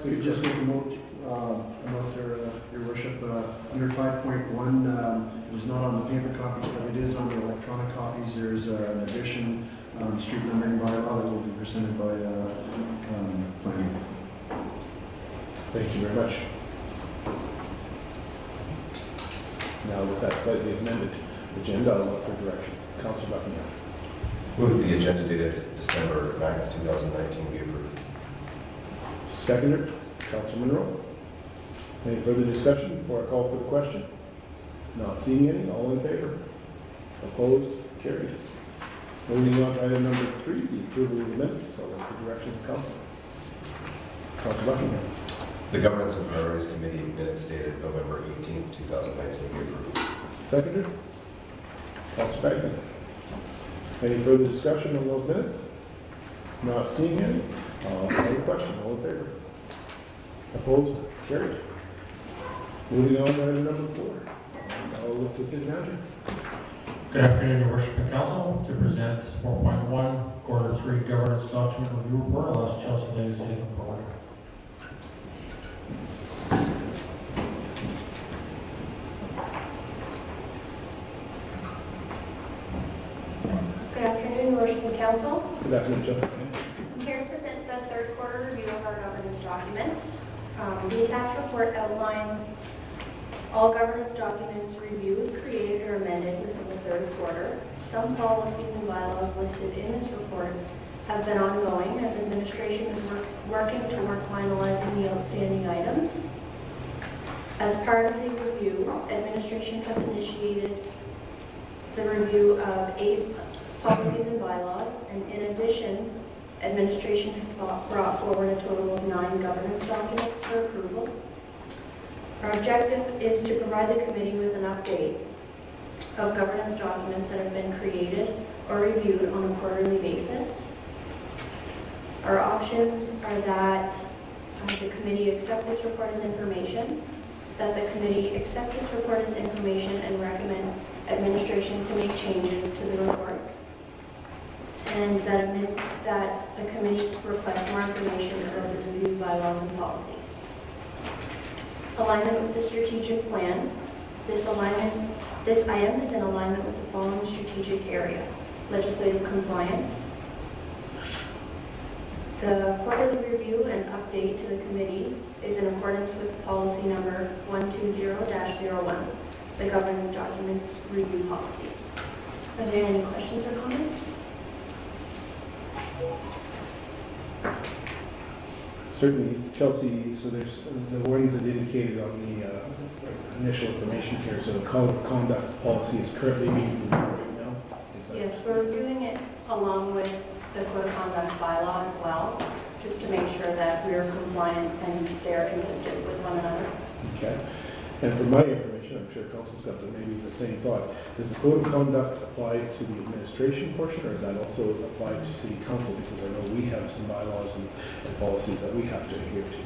could just make a note there, Your Worship, under 5.1, it was not on the paper copies, but it is on the electronic copies. There's an addition, street numbering bylaw that will be presented by planning. Thank you very much. Now, with that slightly amended agenda, I'll look for direction. Councillor Buckingham. Move the agenda dated December 9th, 2019 be approved. Seconder, Councillor Munro. Any further discussion before I call for the question? Not seeing any. All in favor? Opposed? Carried. Moving on to item number 3, the approval of the minutes. I'll look for direction of council. Councillor Buckingham. The Governance and Priorities Committee minutes dated November 18th, 2019 be approved. Seconder, Councillor Bagman. Any further discussion on those minutes? Not seeing any. Any question? All in favor? Opposed? Carried. Moving on to item number 4. I'll look to the city manager. Good afternoon, Your Worship and Council. To present 4.1, Quarter 3 Governance Document Review Report, I'll ask Chelsea Ladies to take the floor. Good afternoon, Your Worship and Council. Good afternoon, Justin. I'm here to present the third quarter review of our governance documents. The attached report outlines all governance documents reviewed, created, or amended within the third quarter. Some policies and bylaws listed in this report have been ongoing as administration is working toward finalizing the outstanding items. As part of the review, administration has initiated the review of 8 policies and bylaws, and in addition, administration has brought forward a total of 9 governance documents for approval. Our objective is to provide the committee with an update of governance documents that have been created or reviewed on a quarterly basis. Our options are that the committee accept this report as information, that the committee accept this report as information and recommend administration to make changes to the report, and that the committee request more information about the review bylaws and policies. Alignment with the strategic plan. This item is in alignment with the following strategic area: legislative compliance. The quarterly review and update to the committee is in accordance with policy number 120-01, the governance document review policy. Are there any questions or comments? Certainly, Chelsea, so there's the ones that indicated on the initial information here, so the code of conduct policy is currently being reviewed right now? Is that Yes, we're reviewing it along with the code of conduct bylaw as well, just to make sure that we're compliant and they're consistent with one another. okay? And for my information, I'm sure council's got maybe the same thought. Does the code of conduct apply to the administration portion, or is that also applied to city council? Because I know we have some bylaws and policies that we have to adhere to.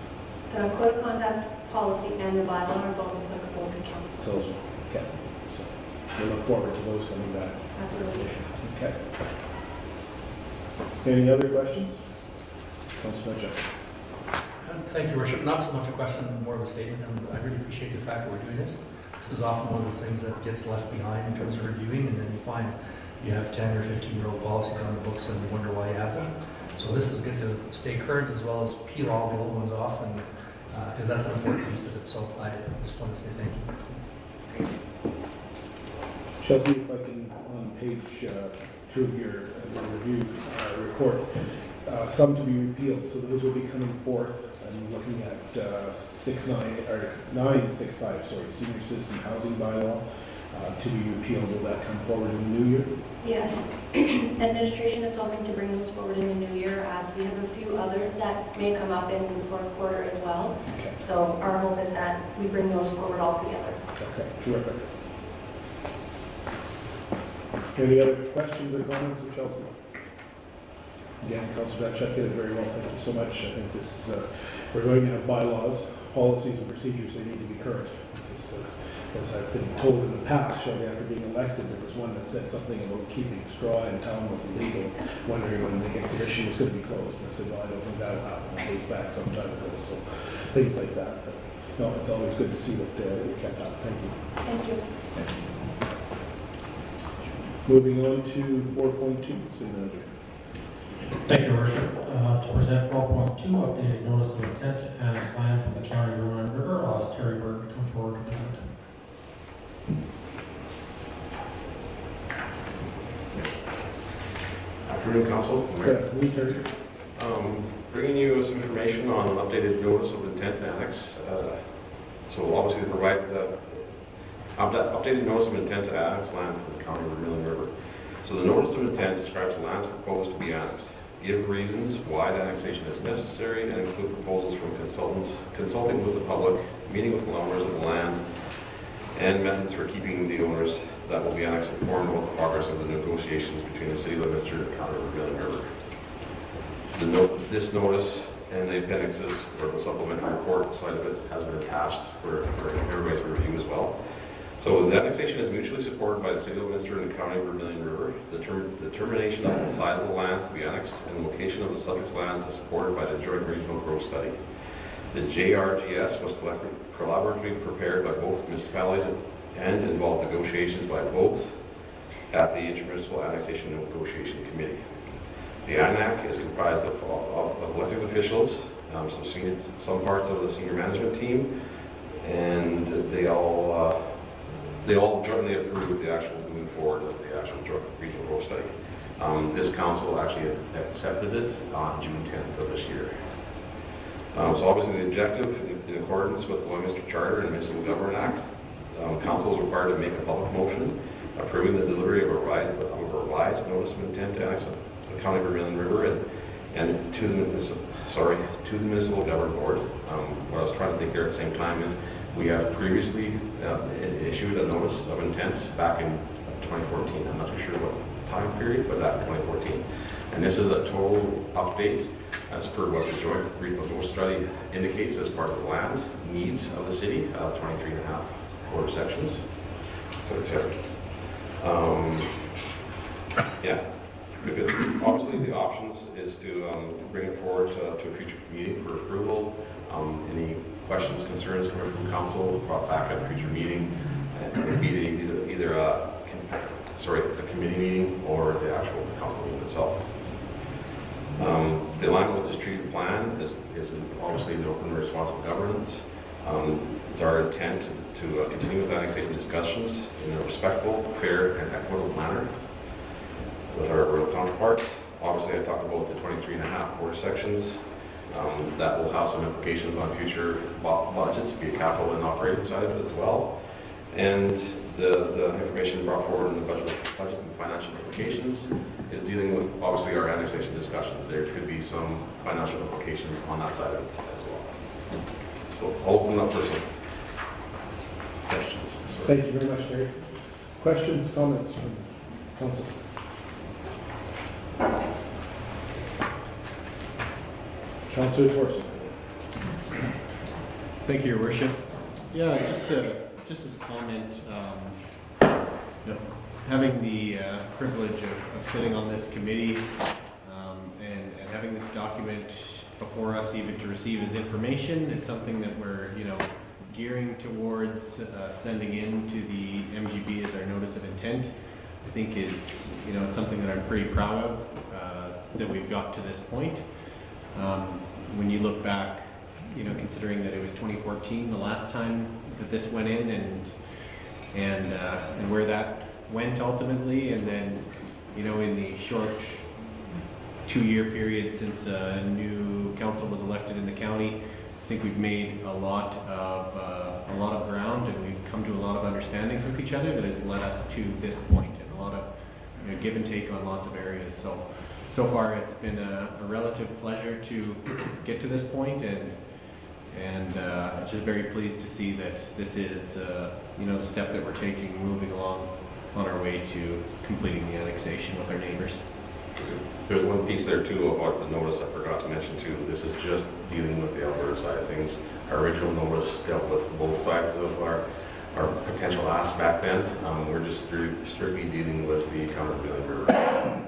The code of conduct policy and the bylaw are both applicable to council. So, okay. So we look forward to those coming back. Absolutely. Okay. Any other questions? Councilor Fletcher. Thank you, Worship. Not so much a question, more of a statement. I really appreciate the fact that we're doing this. This is often one of those things that gets left behind in terms of reviewing, and then you find you have 10 or 15-year-old policies on the books and you wonder why you have them. So this is good to stay current as well as peel all the old ones off, and because that's an important piece of it. So I just want to say thank you. Chelsea, if I can, on page 2 of your review report, some to be repealed, so those will be coming forth. I'm looking at 965, senior citizen housing bylaw to be repealed. Will that come forward in the new year? Yes. Administration is hoping to bring those forward in the new year, as we have a few others that may come up in the fourth quarter as well. Okay. So our hope is that we bring those forward all together. Okay, terrific. Any other questions or comments of Chelsea? Again, Councilor Batchuk did it very well. Thank you so much. I think this is, we're going to have bylaws, policies, and procedures. They need to be current. Because As I've been told in the past, shortly after being elected, there was one that said something about keeping straw in town was illegal, wondering when the exhibition was going to be closed. And I said, well, I don't think that'll happen. It dates back some time ago, so things like that. But no, it's always good to see that you kept up. Thank you. Thank you. Moving on to 4.2, City Manager. Thank you, Your Worship. To present 4.2, updated notice of intent to annex land from the county of Rowan River, I'll ask Terry Berg to come forward to present. Afternoon, Council. Terry. Bringing you some information on an updated notice of intent to annex. So obviously to provide updated notice of intent to annex land from the county of Vermilion River. So the notice of intent describes the lands proposed to be annexed, give reasons why the annexation is necessary, and include proposals from consultants, consulting with the public, meeting with the owners of the land, and methods for keeping the owners that will be annexed informed about the progress of the negotiations between the City of Leominster and the county of Vermilion River. This notice and the appendixes or the supplementary report side of it has been attached for everybody's review as well. So the annexation is mutually supported by the City of Leominster and the county of Vermilion River. The determination of the size of the lands to be annexed and the location of the subject lands is supported by the Joint Regional Growth Study. The JRGS was collaboratively prepared by both municipalities and involved negotiations by both at the Intermunicipal Annexation Negotiation Committee. The ANAC is comprised of elected officials, some parts of the senior management team, and they all jointly approved the actual moving forward of the actual regional growth study. This council actually accepted it on June 10th of this year. So obviously the objective, in accordance with the Leominster Charter and Municipal Government Act, council is required to make a public motion approving the delivery of a revised notice of intent to annex the County of Vermilion River and to the Municipal Government Board. What I was trying to think here at the same time is we have previously issued a notice of intent back in 2014. I'm not too sure what time period, but that 2014. And this is a total update as per what the Joint Regional Growth Study indicates as part of the land needs of the city, 23.5 quarter sections, etc. Yeah. Obviously, the options is to bring it forward to a future meeting for approval. Any questions, concerns coming from council brought back at a future meeting. It would be either a committee meeting or the actual council meeting itself. The alignment with this treaty plan is obviously the open and responsible governance. It's our intent to continue with annexation discussions in a respectful, fair, and equitable manner with our rural counterparts. Obviously, I talked about the 23.5 quarter sections. That will have some implications on future budgets, be it capital and operating side of it as well. And the information brought forward in the budget and financial implications is dealing with obviously our annexation discussions. There could be some financial implications on that side of it as well. So I'll open up for some questions. Thank you very much, Terry. Questions, comments from council? Councilor Torson. Thank you, Your Worship. Yeah, just as a comment, having the privilege of sitting on this committee and having this document before us even to receive as information is something that we're, gearing towards sending in to the MGB as our notice of intent. I think is, it's something that I'm pretty proud of that we've got to this point. When you look back, considering that it was 2014 the last time that this went in and where that went ultimately, and then in the short 2-year period since a new council was elected in the county, I think we've made a lot of ground, and we've come to a lot of understandings with each other that has led us to this point, and a lot of give and take on lots of areas. So far it's been a relative pleasure to get to this point, and just very pleased to see that this is the step that we're taking, moving along on our way to completing the annexation with our neighbors. There's one piece there too about the notice I forgot to mention too. This is just dealing with the Alberta side of things. Our original notice dealt with both sides of our potential ask back then. We're just strictly dealing with the County Vermilion River.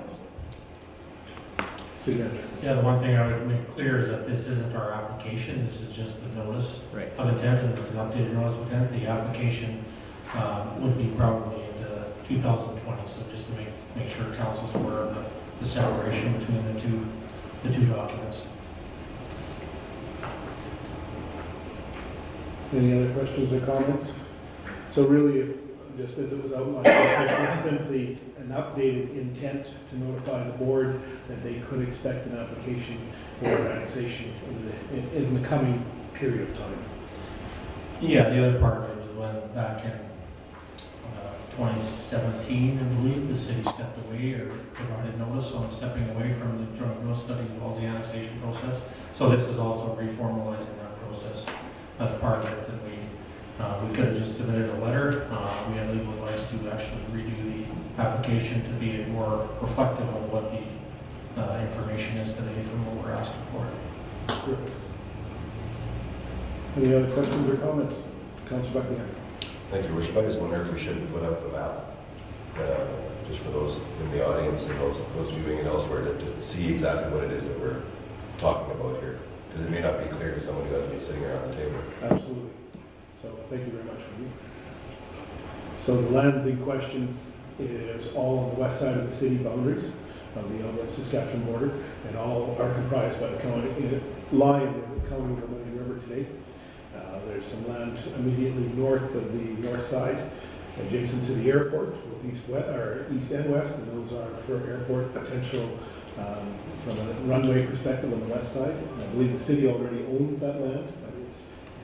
City manager. Yeah, the one thing I would make clear is that this isn't our application, this is just the notice Right. of intent, and it's an updated notice of intent. The application would be probably in 2020, so just to make sure council's aware of the separation between the two documents. Any other questions or comments? So really, if, just as it was outlined, it's simply an updated intent to notify the board that they could expect an application for annexation in the coming period of time. Yeah, the other part of it was when back in 2017, I believe, the city stepped away or provided notice on stepping away from the joint growth study as well as the annexation process. So this is also reformalizing that process as part of it, and we could have just submitted a letter. We had legal advice to actually redo the application to be more reflective of what the information is today from what we're asking for. Any other questions or comments? Councilor Buckingham. Thank you, Worship. I just wonder if we shouldn't put up the map, just for those in the audience and those viewing it elsewhere to see exactly what it is that we're talking about here. Because it may not be clear to someone who hasn't been sitting around the table. Absolutely. So thank you very much for you. So the land in question is all on the west side of the city boundaries of the Alberta-Saskatchewan border, and all are comprised by the county, lie in the county of Vermilion River today. There's some land immediately north of the north side, adjacent to the airport, with east and west, and those are for airport potential from a runway perspective on the west side. I believe the city already owns that land, but it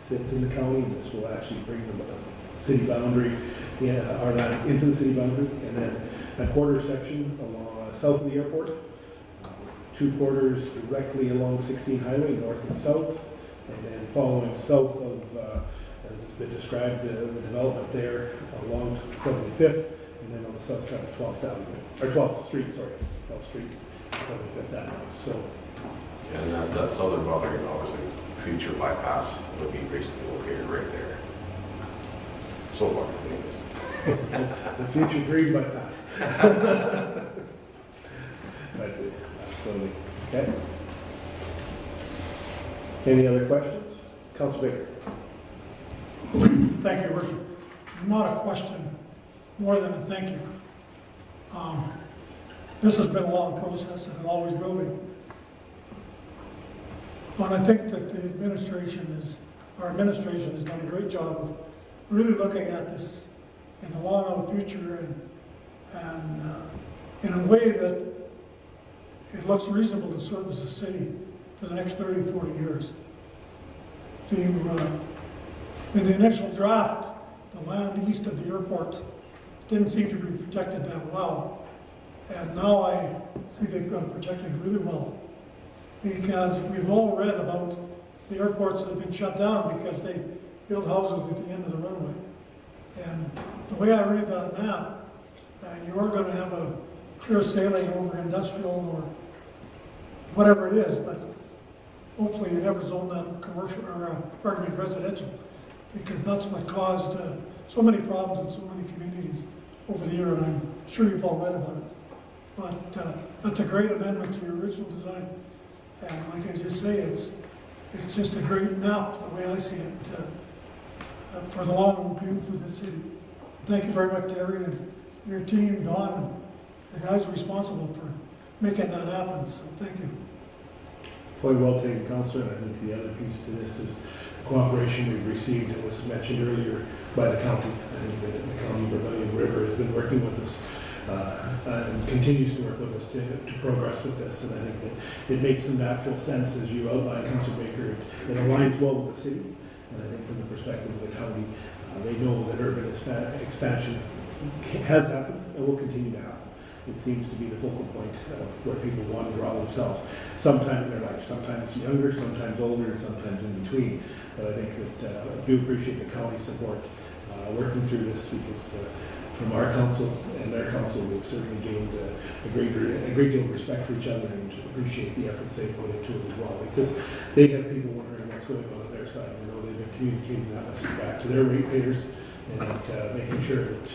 sits in the county, and this will actually bring the city boundary, our land into the city boundary, and then a quarter section along south of the airport, 2 quarters directly along 16 Highway, north and south, and then following south of, as it's been described, the development there along 75th, and then on the south side of 12th Avenue, or 12th Street, sorry, 12th Street, 75th Avenue. So, And that southern boundary, obviously, future bypass would be basically located right there. So far, anyways. the future dream bypass. Right, absolutely. Okay. Any other questions? Councilor Baker. Thank you, Your Worship. Not a question, more than a thank you. This has been a long process, and it always will be. But I think that our administration has done a great job of really looking at this in the long out future and in a way that it looks reasonable to service the city for the next 30, 40 years. In the initial draft, the land east of the airport didn't seem to be protected that well. And now I see they've got it protected really well. Because we've all read about the airports that have been shut down because they built houses at the end of the runway. And the way I read that map, you're going to have a clear sailing over industrial or whatever it is, but hopefully you never zone that commercial or residential, because that's what caused so many problems in so many communities over the year, and I'm sure you've all read about it. But that's a great amendment to your original design, and like I just say, it's just a great map the way I see it for the long view for the city. Thank you very much, Terry, and your team, Don, and the guys responsible for making that happen. So thank you. Point well taken, Councillor, and I think the other piece to this is the cooperation we've received. It was mentioned earlier by the county. I think that the County of Vermilion River has been working with us and continues to work with us to progress with this. And I think that it makes some natural sense, as you outlined, Councillor Baker. It aligns well with the city. And I think from the perspective of the county, they know that urban expansion has happened and will continue to happen. It seems to be the focal point of where people want to draw themselves sometime in their life, sometimes younger, sometimes older, and sometimes in between. But I think that I do appreciate the county support working through this, because from our council and their council, we've certainly gained a great deal of respect for each other and appreciate the efforts they put into it as well, because they have people wondering what's going on their side. We know they've been communicating that message back to their ratepayers, and making sure that,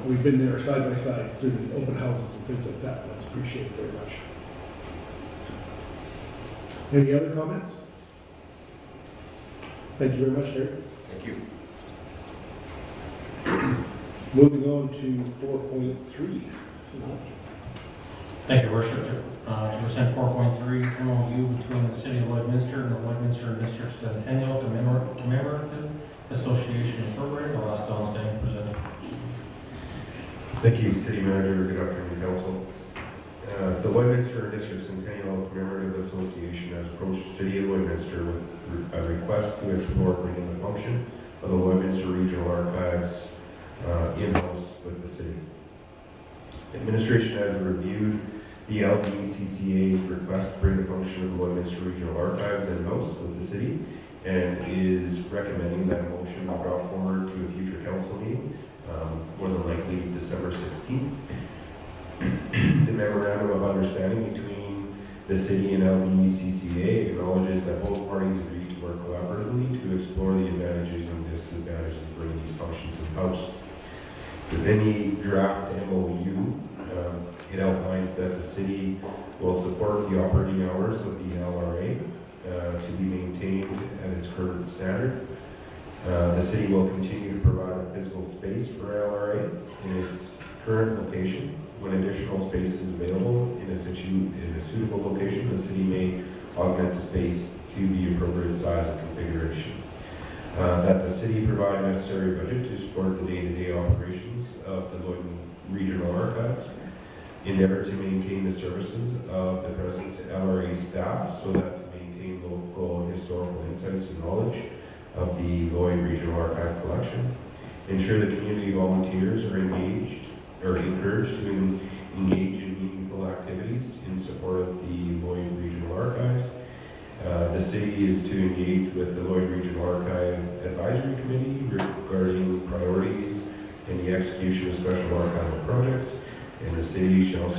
we've been there side by side through the open houses and things like that. That's appreciated very much. Any other comments? Thank you very much, Terry. Thank you. Moving on to 4.3. Thank you, Worship. To present 4.3 MOU between the City of Lloydminster and the Lloydminster District Centennial Commemorative Association Incorporated. I'll ask Don Stang to present. Thank you, City Manager. Good afternoon, Council. The Lloydminster District Centennial Commemorative Association has approached the City of Lloydminster with a request to explore bringing the function of the Lloydminster Regional Archives in-house with the city. Administration has reviewed the LDCCA's request to bring the function of the Lloydminster Regional Archives in-house with the city and is recommending that a motion be brought forward to a future council meeting, more than likely December 16th. The memorandum of understanding between the city and LDCCA acknowledges that both parties agree to work collaboratively to explore the advantages and disadvantages of bringing these functions in-house. Within the draft MOU, it outlines that the city will support the operating hours of the LRA to be maintained at its current standard. The city will continue to provide a physical space for LRA in its current location. When additional space is available in a suitable location, the city may augment the space to the appropriate size and configuration. That the city provide necessary budget to support the day-to-day operations of the Lloyd Regional Archives, endeavor to maintain the services of the present LRA staff so that to maintain local historical insights and knowledge of the Lloyd Regional Archive collection, ensure the community volunteers are encouraged to engage in meaningful activities in support of the Lloyd Regional Archives. The city is to engage with the Lloyd Regional Archive Advisory Committee regarding priorities and the execution of special archival projects, and the city shall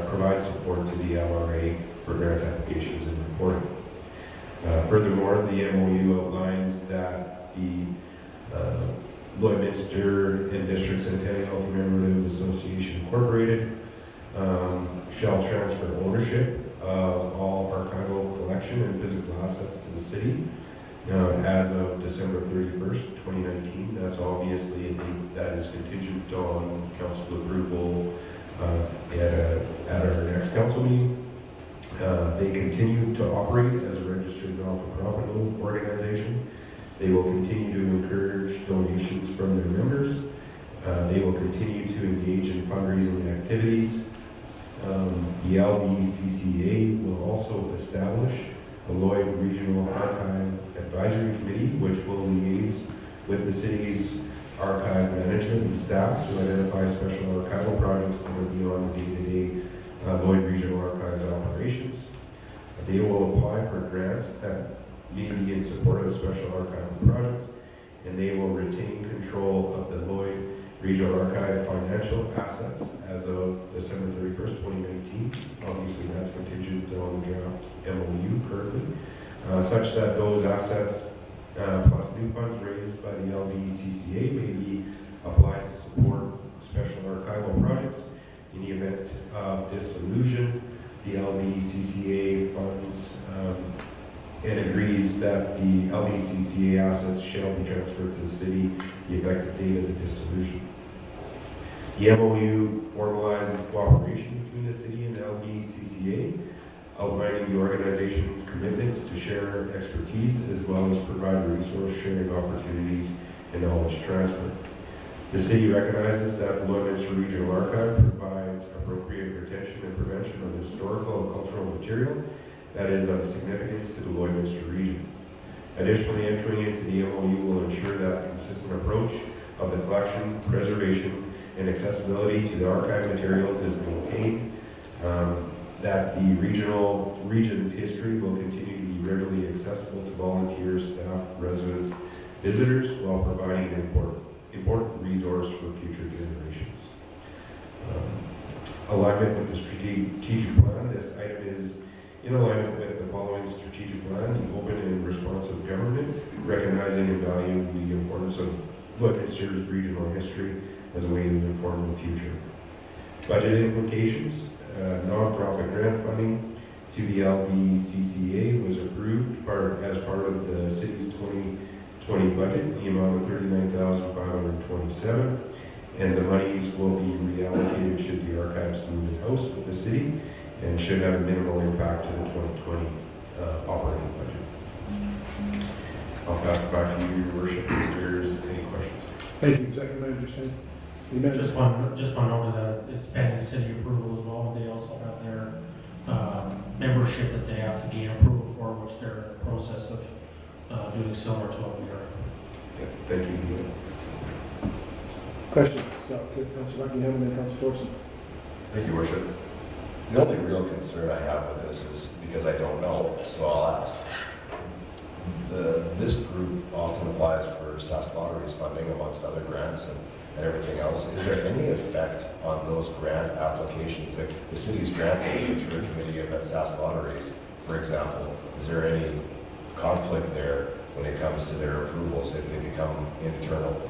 provide support to the LRA for grant applications and reporting. Furthermore, the MOU outlines that the Lloydminster and District Centennial Commemorative Association Incorporated shall transfer ownership of all archival collection and physical assets to the city as of December 31st, 2019. That's obviously a date that is contingent on council approval at our next council meeting. They continue to operate as a registered not-for-profit organization. They will continue to encourage donations from their members. They will continue to engage in fundraising activities. The LDCCA will also establish a Lloyd Regional Archive Advisory Committee, which will liaise with the city's archive management and staff to identify special archival projects that are beyond the day-to-day Lloyd Regional Archives operations. They will apply for grants that may be in support of special archival projects, and they will retain control of the Lloyd Regional Archive financial assets as of December 31st, 2019. Obviously, that's contingent on the draft MOU currently, such that those assets plus new funds raised by the LDCCA may be applied to support special archival projects. In the event of dissolution, the LDCCA funds and agrees that the LDCCA assets shall be transferred to the city the effective date of the dissolution. The MOU formalizes cooperation between the city and the LDCCA, outlining the organization's commitments to share expertise as well as provide resource sharing opportunities and knowledge transfer. The city recognizes that the Lloydminster Regional Archive provides appropriate retention and prevention of historical and cultural material that is of significance to the Lloydminster region. Additionally, entering into the MOU will ensure that a consistent approach of the collection, preservation, and accessibility to the archive materials is maintained, that the region's history will continue to be readily accessible to volunteers, staff, residents, visitors, while providing an important resource for future generations. Alignment with the strategic plan. This item is in alignment with the following strategic plan: the open and responsive government, recognizing and valuing the importance of look at Surrey's regional history as a way to inform the future. Budget implications, nonprofit grant funding to the LBCCA was approved as part of the city's 2020 budget, in the amount of $39,527, and the monies will be reallocated should the archives move in-house with the city, and should have a minimal impact to the 2020 operating budget. I'll pass it back to you, Your Worship, if there's any questions. Thank you, Executive Manager Singh. The amendment. Just one note to that, it's pending city approval as well. They also have their membership that they have to gain approval for, which they're in the process of doing similar to what we are. Yeah, thank you. Questions? Councilor Buckingham and then Councilor Thorson. Thank you, Worship. The only real concern I have with this is because I don't know, so I'll ask. This group often applies for SAS Lotteries funding amongst other grants and everything else. Is there any effect on those grant applications? Like the city's granting through a committee of that SAS Lotteries, for example. Is there any conflict there when it comes to their approvals if they become internal?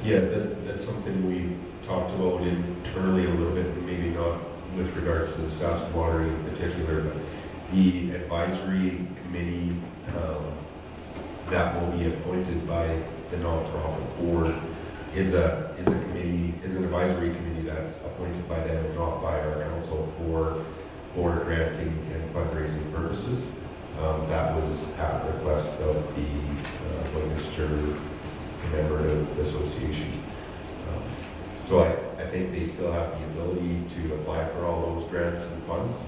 Yeah, that's something we talked about internally a little bit, maybe not with regards to the Saskatchewan Lottery in particular, but the advisory committee that will be appointed by the nonprofit board is an advisory committee that's appointed by them, not by our council, for granting and fundraising purposes. That was at request of the Westminster Commemorative Association. So I think they still have the ability to apply for all those grants and funds.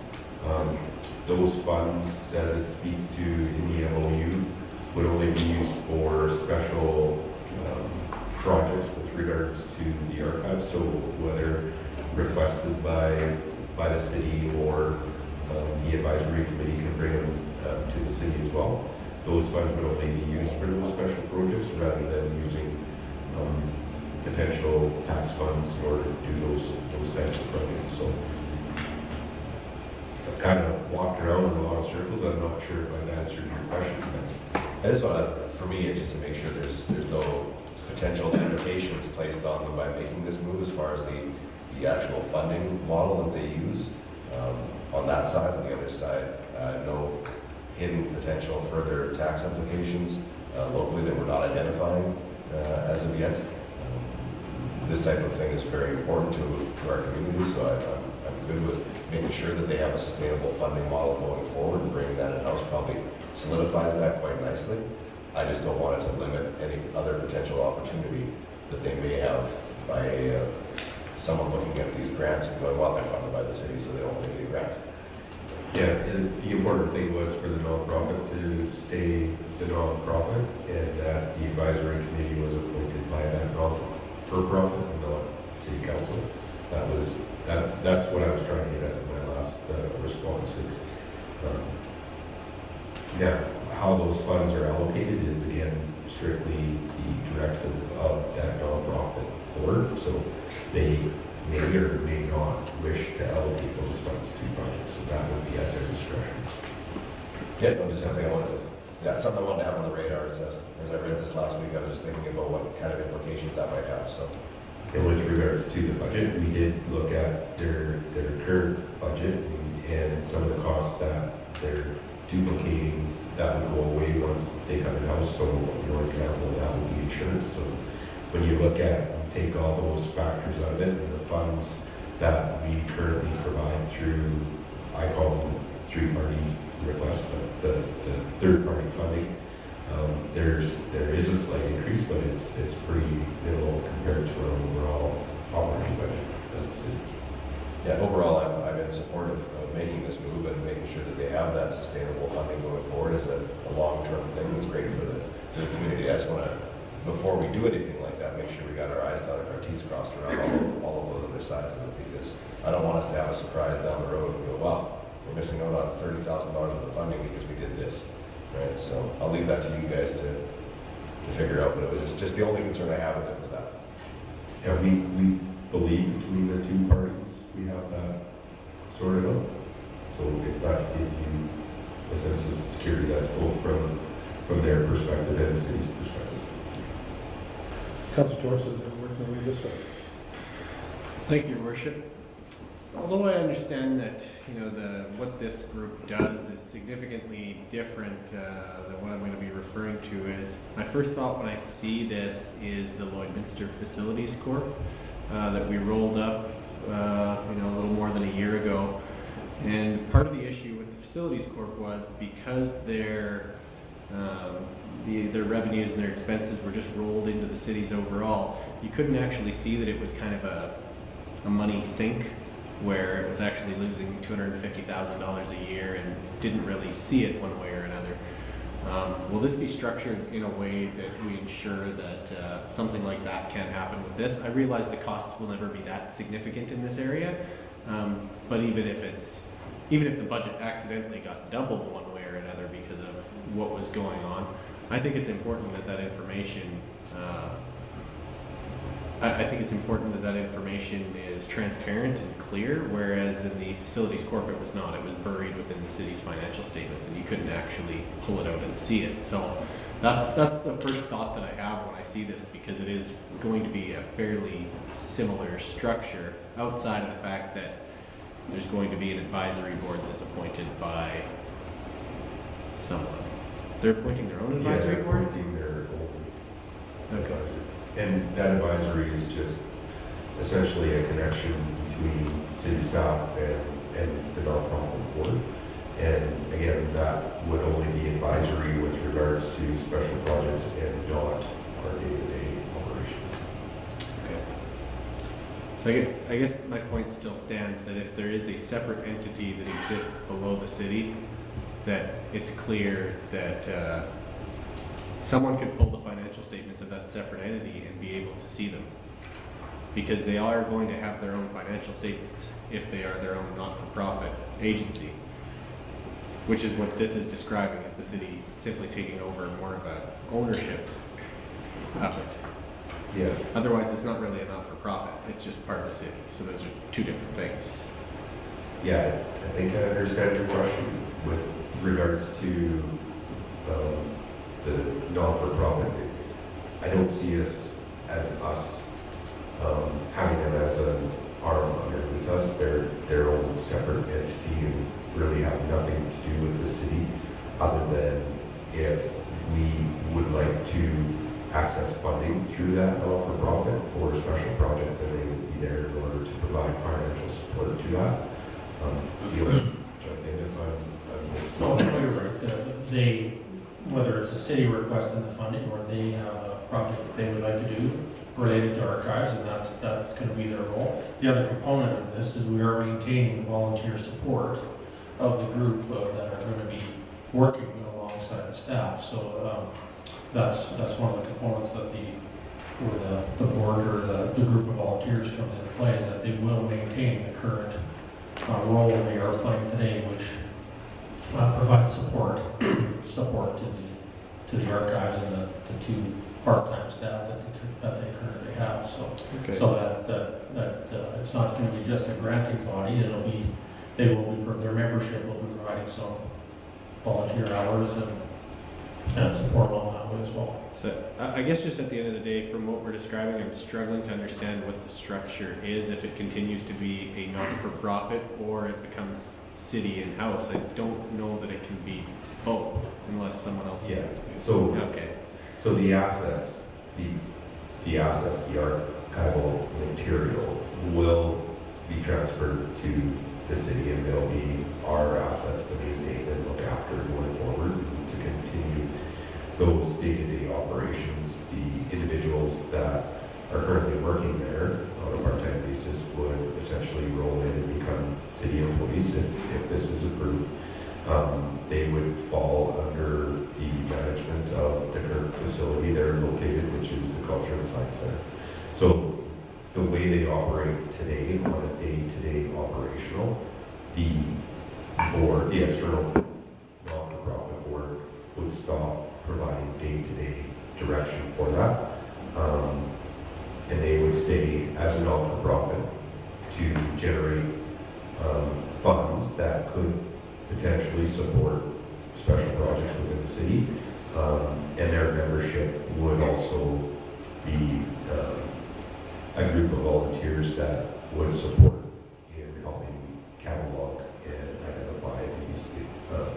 Those funds, as it speaks to in the MOU, would only be used for special projects with regards to the archives. So whether requested by the city or the advisory committee can bring them to the city as well. Those funds would only be used for those special projects rather than using potential tax funds in order to do those types of projects. So I've kind of walked around in a lot of circles. I'm not sure if I've answered your question. I just want to, for me, it's just to make sure there's no potential limitations placed on them by making this move as far as the actual funding model that they use on that side. On the other side, no hidden potential further tax implications locally that we're not identifying as of yet. This type of thing is very important to our community, so I'm good with making sure that they have a sustainable funding model going forward, and bringing that in-house probably solidifies that quite nicely. I just don't want it to limit any other potential opportunity that they may have by someone looking at these grants and going, well, they're funded by the city, so they don't need a grant. Yeah, the important thing was for the nonprofit to stay the nonprofit, and that the advisory committee was appointed by that non-for-profit and not city council. That's what I was trying to get at in my last response. It's how those funds are allocated is again strictly the directive of that nonprofit board. So they may or may not wish to allocate those funds to projects. So that would be at their discretion. Yeah, no, just something I wanted to have on the radar. As I read this last week, I was just thinking about what kind of implications that might have. So. And with regards to the budget, we did look at their current budget and some of the costs that they're duplicating that would go away once they come in-house. So, an example of that would be insurance. So when you look at, take all those factors out of it, and the funds that we currently provide through, I call them three-party requests, but the third-party funding, there is a slight increase, but it's pretty minimal compared to our overall operating budget. Yeah, overall, I'm in support of making this move and making sure that they have that sustainable funding going forward as a long-term thing. It's great for the community. I just want to, before we do anything like that, make sure we got our I's dotted and our T's crossed around all of those other sides of it, because I don't want us to have a surprise down the road and go, wow, we're missing out on $30,000 worth of funding because we did this. Right, so I'll leave that to you guys to figure out, but it was just the only concern I have with it was that. Yeah, we believe between the two parties we have that sorted out. So if that gives you a sense of security, that's both from their perspective and the city's perspective. Councilor Torson, working on this one. Thank you, Your Worship. Although I understand that, what this group does is significantly different than what I'm going to be referring to is, my first thought when I see this is the Lloydminster Facilities Corp that we rolled up, a little more than a year ago. And part of the issue with the Facilities Corp was because their revenues and their expenses were just rolled into the city's overall, you couldn't actually see that it was kind of a money sink where it was actually losing $250,000 a year and didn't really see it one way or another. Will this be structured in a way that we ensure that something like that can't happen with this? I realize the costs will never be that significant in this area, but even if the budget accidentally got doubled one way or another because of what was going on, I think it's important that information is transparent and clear, whereas in the Facilities Corp it was not. It was buried within the city's financial statements and you couldn't actually pull it out and see it. So that's the first thought that I have when I see this, because it is going to be a fairly similar structure outside of the fact that there's going to be an advisory board that's appointed by someone. They're appointing their own advisory Yeah, board? appointing their own Okay. advisory. And that advisory is just essentially a connection between city staff and the nonprofit board. And again, that would only be advisory with regards to special projects and not our day-to-day operations. Okay. So I guess my point still stands that if there is a separate entity that exists below the city, that it's clear that someone could pull the financial statements of that separate entity and be able to see them. Because they are going to have their own financial statements if they are their own not-for-profit agency, which is what this is describing as the city simply taking over more of a ownership of it. Yeah, Otherwise, it's not really a not-for-profit, it's just part of the city. So those are two different things. yeah, I think I understand your question with regards to the not-for-profit. I don't see us as having them as an arm underneath us. They're their own separate entity and really have nothing to do with the city, other than if we would like to access funding through that not-for-profit for a special project, then they would be there in order to provide financial support to that. You'll jump in if I'm No, you're right. They, whether it's a city requesting the funding or they have a project that they would like to do related to archives, and that's going to be their role. The other component of this is we are maintaining the volunteer support of the group that are going to be working alongside the staff. So that's one of the components that the board or the group of volunteers comes into play, is that they will maintain the current role they are playing today, which provides support to the archives and the two part-time staff that they currently have. So that it's not going to be just a granting body. Their membership will be providing some volunteer hours and support along that way as well. So I guess just at the end of the day, from what we're describing, I'm struggling to understand what the structure is, if it continues to be a not-for-profit or it becomes city in-house. I don't know that it can be both unless someone else. Yeah, so, Okay. so the assets, the archival material will be transferred to the city, and they'll be our assets to maintain and look after going forward, and to continue those day-to-day operations. The individuals that are currently working there on a part-time basis would essentially roll in and become city employees if this is approved. They would fall under the management of the current facility they're located, which is the Culture and Science Center. So the way they operate today on a day-to-day operational, the board, the external not-for-profit board, would stop providing day-to-day direction for that. And they would stay as a not-for-profit to generate funds that could potentially support special projects within the city. And their membership would also be a group of volunteers that would support in helping catalog and identify these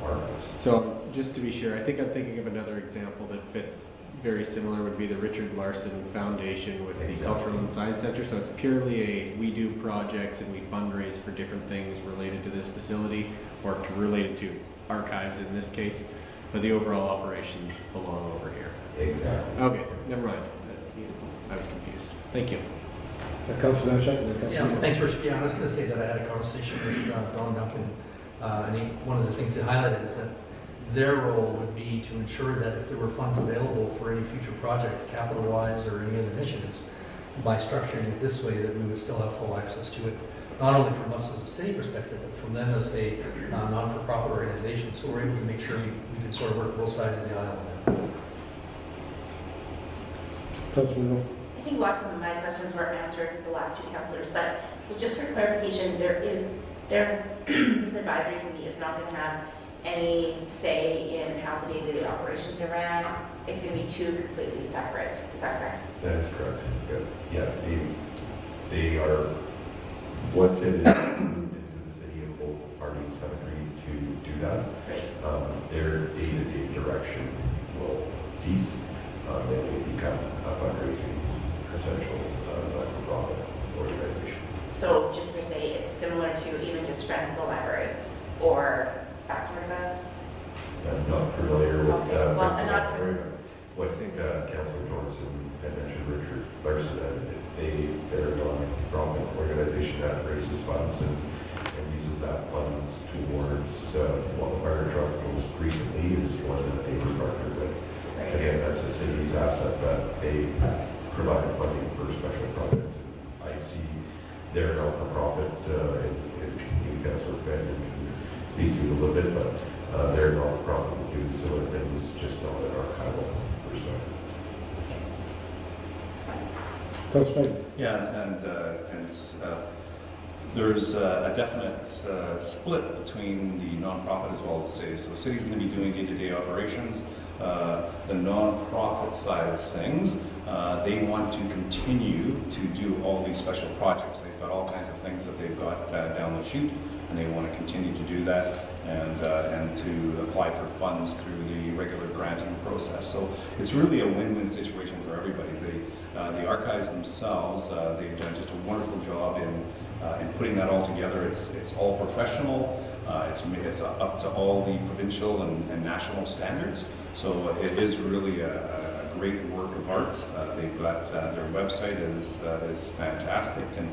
archives. So just to be sure, I think I'm thinking of another example that fits very similar would be the Richard Larson Foundation with the Exactly. Cultural and Science Center. So it's purely we do projects and we fundraise for different things related to this facility or related to archives in this case, but the overall operations belong over here. Exactly. Okay, never mind. I was confused. Thank you. Councilor Nanchuk and then Yeah, Councilor. thanks, Worship. Yeah, I was going to say that I had a conversation with Don Duncan, one of the things he highlighted is that their role would be to ensure that if there were funds available for any future projects, capital-wise or any other initiatives, by structuring it this way, that we would still have full access to it, not only from us as a city perspective, but from them as a non-for-profit organization. So we're able to make sure we can sort of work both sides of the aisle on that. Councilor Monroe. I think lots of my questions were answered with the last two councillors, but so just for clarification, this advisory committee is not going to have any say in how the day-to-day operations are ran. It's going to be two completely separate. Is that correct? That is correct. Yeah, they are, once it is moved into the city and both parties have agreed to do that, Great. their day-to-day direction will cease. And they become a fundraising, essential, not-for-profit organization. So just per se, it's similar to even just Friends of the Library or that sort of a... I'm not familiar with Okay, well, Friends of and the not Library, but what I think Councillor Johnson had mentioned, Richard Larson, they're a non-profit organization that raises funds and uses that funds towards what the fire truck most recently is one that they were partnered with. Again, that's a city's asset that they provide funding for a special project. I see they're not-for-profit, and Councillor Fenn can speak to it a little bit, but they're not-for-profit doing similar things, just on an archival perspective. Councilor Fenn. Yeah, and there's a definite split between the nonprofit as well as the city. So the city's going to be doing day-to-day operations. The nonprofit side of things, they want to continue to do all these special projects. They've got all kinds of things that they've got down the chute, and they want to continue to do that and to apply for funds through the regular granting process. So it's really a win-win situation for everybody. The archives themselves, they've done just a wonderful job in putting that all together. It's all professional. It's up to all the provincial and national standards. So it is really a great work of art. They've got their website is fantastic, and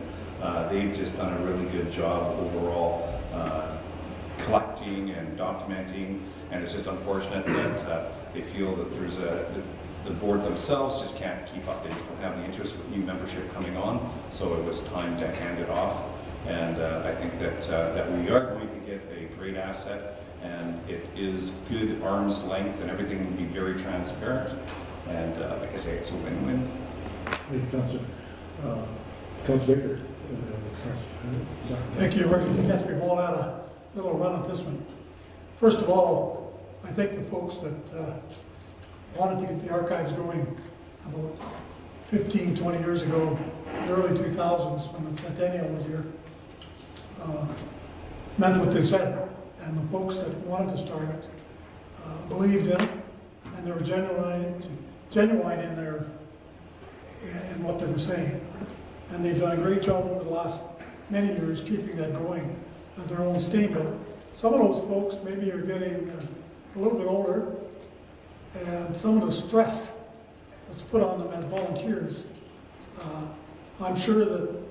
they've just done a really good job overall collecting and documenting. And it's just unfortunate that they feel that there's the board themselves just can't keep up. They just don't have the interest with new membership coming on. So it was time to hand it off. And I think that we are going to get a great asset, and it is good arm's length, and everything will be very transparent. And like I say, it's a win-win. Thank you, Councilor. Councilor Baker. Thank you. We're going to all had a little run at this one. First of all, I think the folks that wanted to get the archives going about 15, 20 years ago, the early 2000s, when the Centennial was here, meant what they said. And the folks that wanted to start it believed in it, and they were genuine in their in what they were saying. And they've done a great job over the last many years keeping that going at their own steam. But some of those folks maybe are getting a little bit older, and some of the stress that's put on them as volunteers, I'm sure that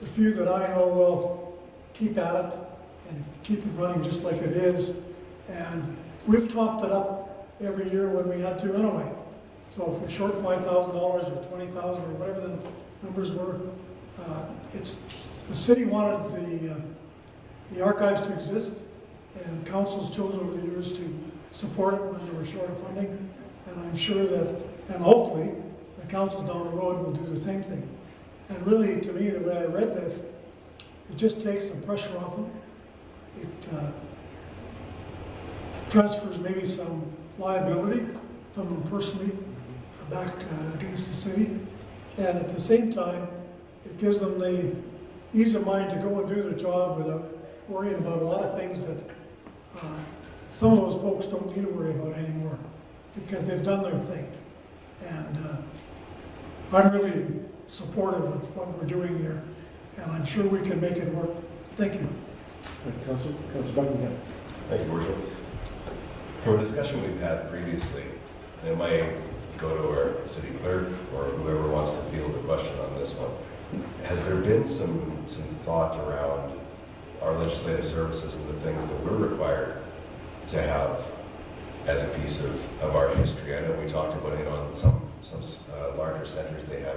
the few that I know will keep at it and keep it running just like it is. And we've topped it up every year when we had to anyway. So if we're short $5,000 or $20,000 or whatever the numbers were, the city wanted the archives to exist, and councils chose over the years to support it when they were short of funding. And I'm sure that, and hopefully, the councils down the road will do the same thing. And really, to me, the way I read this, it just takes some pressure off them. It transfers maybe some liability from them personally back against the city. And at the same time, it gives them the ease of mind to go and do their job without worrying about a lot of things that some of those folks don't need to worry about anymore because they've done their thing. And I'm really supportive of what we're doing here, and I'm sure we can make it work. Thank you. Councilor Buckingham. Thank you, Worship. From a discussion we've had previously, and it might go to our city clerk or whoever wants to field a question on this one, has there been some thought around our legislative services and the things that we're required to have as a piece of our history? I know we talked about it on some larger centers, they have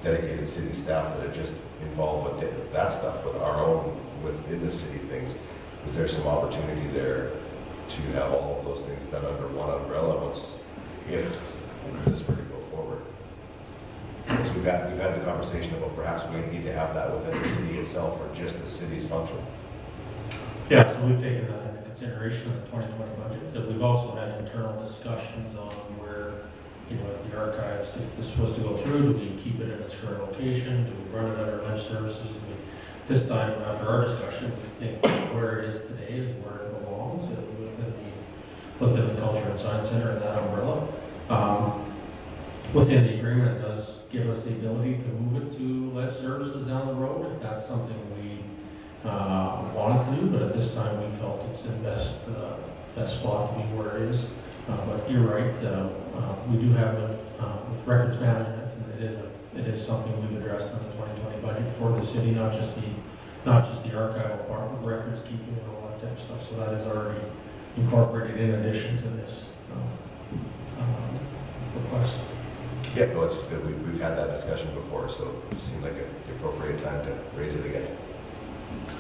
dedicated city staff that are just involved with that stuff, with our own, within the city things. Is there some opportunity there to have all of those things done under one umbrella if this were to go forward? Because we've had the conversation about perhaps we need to have that within the city itself or just the city's function. Yeah, so we've taken that into consideration in the 2020 budget. And we've also had internal discussions on where, if the archives, if this was to go through, do we keep it in its current location? Do we run it under lunch services? This time, after our discussion, we think where it is today is where it belongs, within the Culture and Science Center and that umbrella. Within the agreement, it does give us the ability to move it to lead services down the road if that's something we wanted to do, but at this time we felt it's the best spot to be where it is. But you're right, we do have it with records management, and it is something we've addressed in the 2020 budget for the city, not just the archival part, but records keeping and all that type of stuff. So that is already incorporated in addition to this request. Yeah, no, it's good. We've had that discussion before, so it seemed like the appropriate time to raise it again.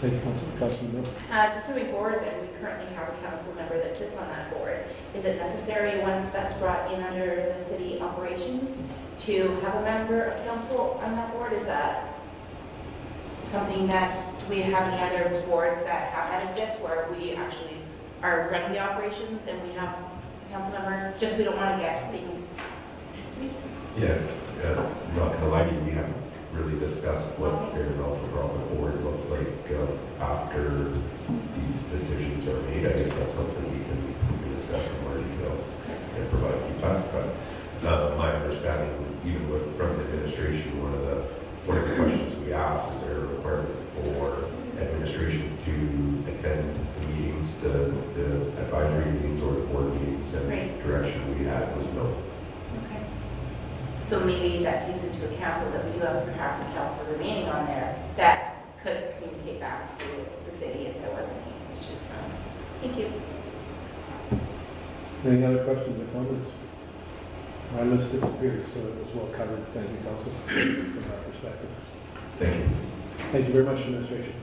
Thank you, Councilor Miller. Just moving forward, then we currently have a council member that sits on that board. Is it necessary, once that's brought in under the city operations, to have a member of council on that board? Is that something that, do we have any other boards that exist where we actually are running the operations and we have a council member? Just we don't want to get things. Yeah, I'm not gonna lie to you, we haven't really discussed what their overall board looks like after these decisions are made. I guess that's something we can discuss in more detail and provide feedback. But my understanding, even from the administration, one of the questions we asked is there a requirement for administration to attend meetings, the advisory meetings or the board meetings, and Right. direction we had was no. Okay. So maybe that takes into account that we do have perhaps a council remaining on there that could communicate back to the city if there was any issues. Thank you. Any other questions or comments? My list disappeared, so it was well covered. Thank you, Council, from that perspective. Thank you. Thank you very much, Administration.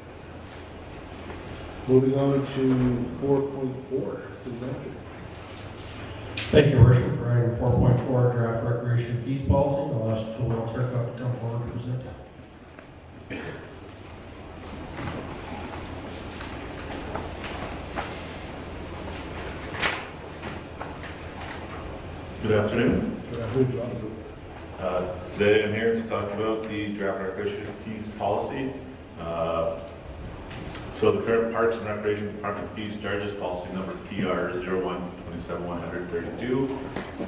Moving on to 4.4, City Manager. Thank you, Worship, for item 4.4, draft recreation fees policy. I'll ask Joel Turcotte to come forward and present. Good afternoon. Good afternoon, John. Today I'm here to talk about the draft recreation fees policy. So the current Parks and Recreation Department fees charges policy number PR 01-27132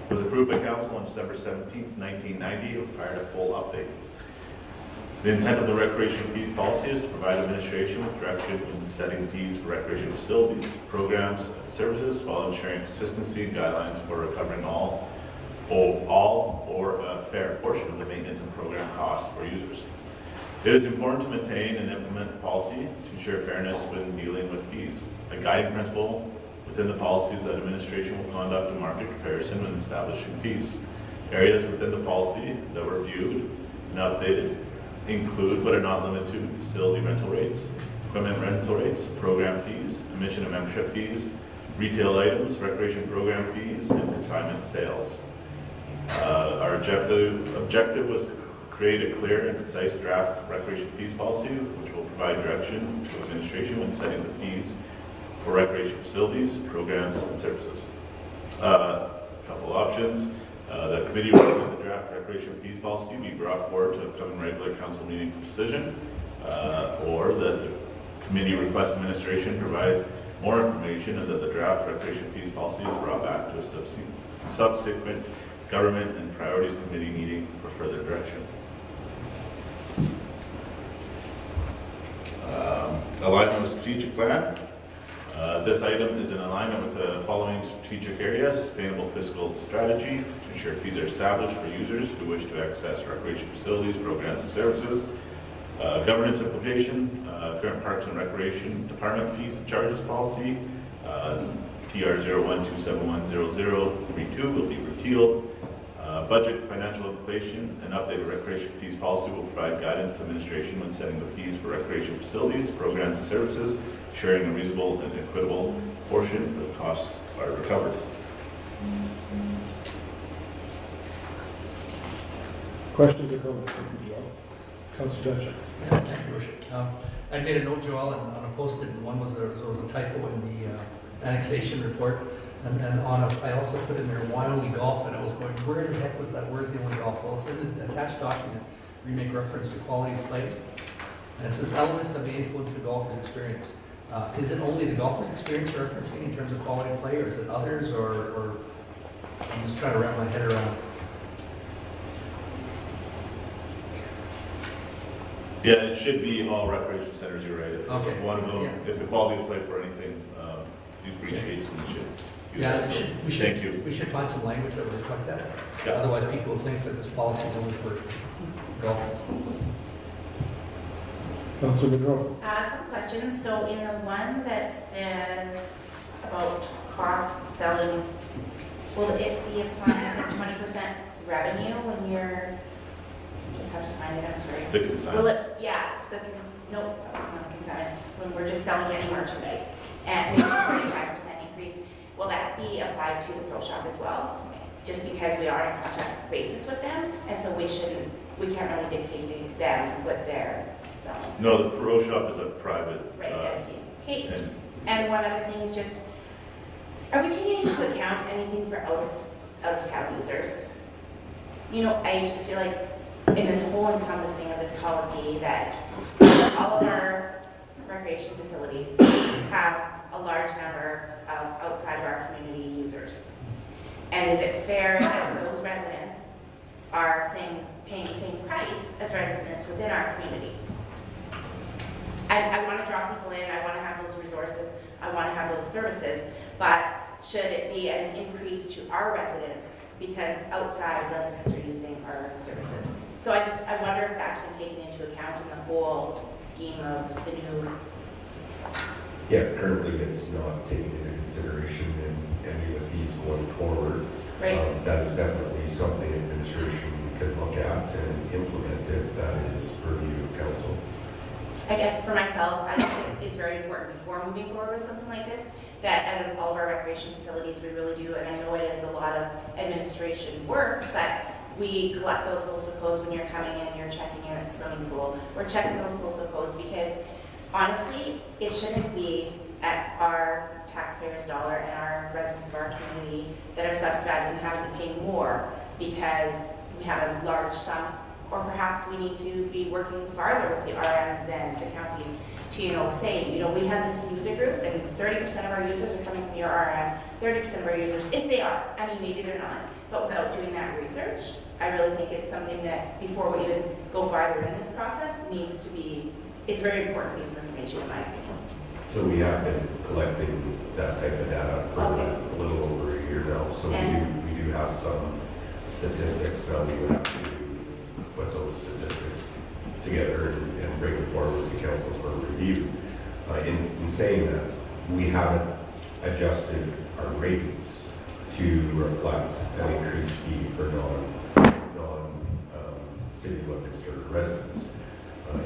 was approved by council on December 17th, 1990, required a full update. The intent of the recreation fees policy is to provide administration with direction in setting fees for recreation facilities, programs, and services while ensuring consistency and guidelines for recovering all or a fair portion of the maintenance and program costs for users. It is important to maintain and implement the policy to ensure fairness when dealing with fees. A guiding principle within the policy is that administration will conduct a market comparison when establishing fees. Areas within the policy that were reviewed and updated include, but are not limited to, facility rental rates, equipment rental rates, program fees, admission and membership fees, retail items, recreation program fees, and consignment sales. Our objective was to create a clear and concise draft recreation fees policy, which will provide direction to administration when setting the fees for recreation facilities, programs, and services. A couple options. The committee recommended the draft recreation fees policy be brought forward to upcoming regular council meeting for decision, or that the committee request administration provide more information and that the draft recreation fees policy is brought back to a subsequent government and priorities committee meeting for further direction. Alignment with strategic plan. This item is in alignment with the following strategic areas: sustainable fiscal strategy to ensure fees are established for users who wish to access recreation facilities, programs, and services. Governance implication, current Parks and Recreation Department fees and charges policy, TR 0127100032 will be repealed. Budget financial implication, an updated recreation fees policy will provide guidance to administration when setting the fees for recreation facilities, programs, and services, sharing a reasonable and equitable portion for the costs are recovered. Questions or comments? Thank you, Joel. Councilor Densham. Yeah, thank you, Your Worship. I made a note, Joel, on a post-it, and one was there was a typo in the annexation report. And I also put in there, why only golf? And I was going, where the heck was that? Where's the only golf? Well, it's in the attached document. We make reference to quality of play. And it says elements that may influence the golfer's experience. Is it only the golfer's experience referencing in terms of quality of play, or is it others, or I'm just trying to wrap my head around. Yeah, it should be all recreation centers, you're right. If Okay. one of them, Yeah. if the quality of play for anything depreciates, then it should. do Yeah, that. So, thank you. we should find some language that would reflect that. Yeah. Otherwise, people will think that this policy is only for golf. Councilor Monroe. A couple questions. So in the one that says about cost selling, will it be applying the 20% revenue when you're, just have to find it, I'm sorry. The consignment. Will it, no, that's not consignment, it's when we're just selling any merchandise and maybe 35% increase, will that be applied to the pro shop as well? Just because we are on a contract basis with them, and so we can't really dictate to them what they're selling. No, the pro shop is a private. Right, okay. and And one other thing is just, are we taking into account anything for out-of-town users? You know, I just feel like in this whole encompassing of this policy that all of our recreation facilities have a large number of outside of our community users. And is it fair that those residents are paying the same price as residents within our community? I want to draw people in, I want to have those resources, I want to have those services, but should it be an increase to our residents because outside residents are using our services? So I wonder if that's been taken into account in the whole scheme of the new. Yeah, currently it's not taken into consideration in any of the fees going forward. Right. That is definitely something administration can look at and implement if that is purview of council. I guess for myself, I think it's very important before moving forward with something like this, that out of all of our recreation facilities, we really do, and I know it is a lot of administration work, but we collect those postal codes when you're coming in, you're checking in at the swimming pool. We're checking those postal codes because honestly, it shouldn't be at our taxpayers' dollar and our residents of our community that are subsidizing and having to pay more because we have a large sum, or perhaps we need to be working farther with the RMs and the counties to, say, we have this user group and 30% of our users are coming from your RM, 30% of our users, if they are, maybe they're not, but without doing that research, I really think it's something that before we even go farther in this process needs to be, it's a very important piece of information in my opinion. So we have been collecting that type of data for a little over a year now. So we do have some statistics. Now we would have to put those statistics together and bring it forward to council for review. In saying that, we haven't adjusted our rates to reflect an increased fee for non-city limits or residents.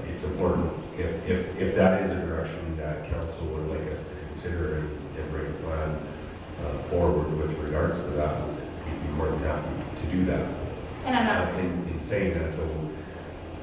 It's important, if that is a direction that council would like us to consider and bring a plan forward with regards to that, we'd be more than happy to do that. And I'm not in saying that, though,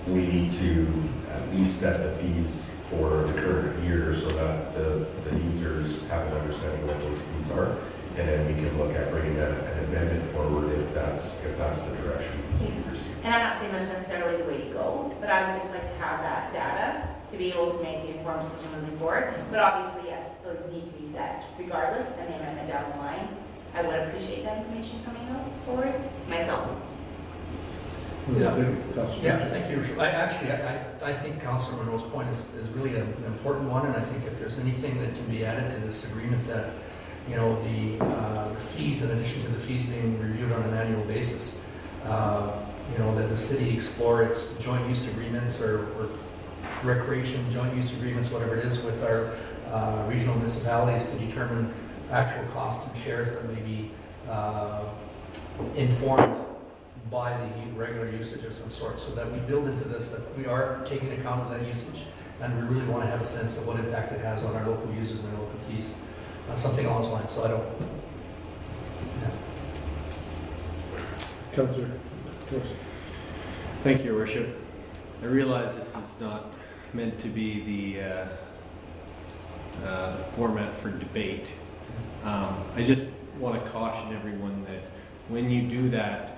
we need to at least set the fees for the current year so that the users have an understanding of what those fees are. and then we can look at bringing an amendment forward if that's the direction we proceed. And I'm not saying that's necessarily the way to go, but I would just like to have that data to be able to make the informed decision moving forward. But obviously, yes, those need to be set regardless, and the amendment down the line. I would appreciate that information coming out forward myself. Yeah. Councillor Yeah, Mitchell. thank you, Richard. I think Councillor Monroe's point is really an important one, and I think if there's anything that can be added to this agreement that, you know, the fees, in addition to the fees being reviewed on an annual basis, you know, that the city explore its joint use agreements or recreation joint use agreements, whatever it is, with our regional municipalities to determine actual costs and shares that may be informed by the regular usage of some sort, so that we build into this that we are taking account of that usage, and we really want to have a sense of what impact it has on our local users and our local fees, something along those lines. So I don't. Yeah. Councillor. Thank you, Your Worship. I realize this is not meant to be the format for debate. I just want to caution everyone that when you do that,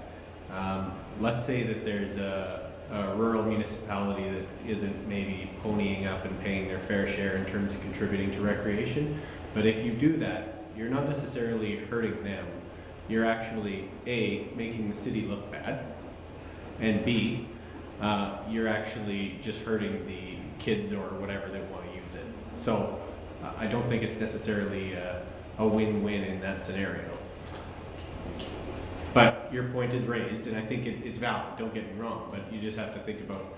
let's say that there's a rural municipality that isn't maybe ponying up and paying their fair share in terms of contributing to recreation, but if you do that, you're not necessarily hurting them. You're actually, A, making the city look bad, and B, you're actually just hurting the kids or whatever that want to use it. So I don't think it's necessarily a win-win in that scenario. But your point is raised, and I think it's valid, don't get me wrong, but you just have to think about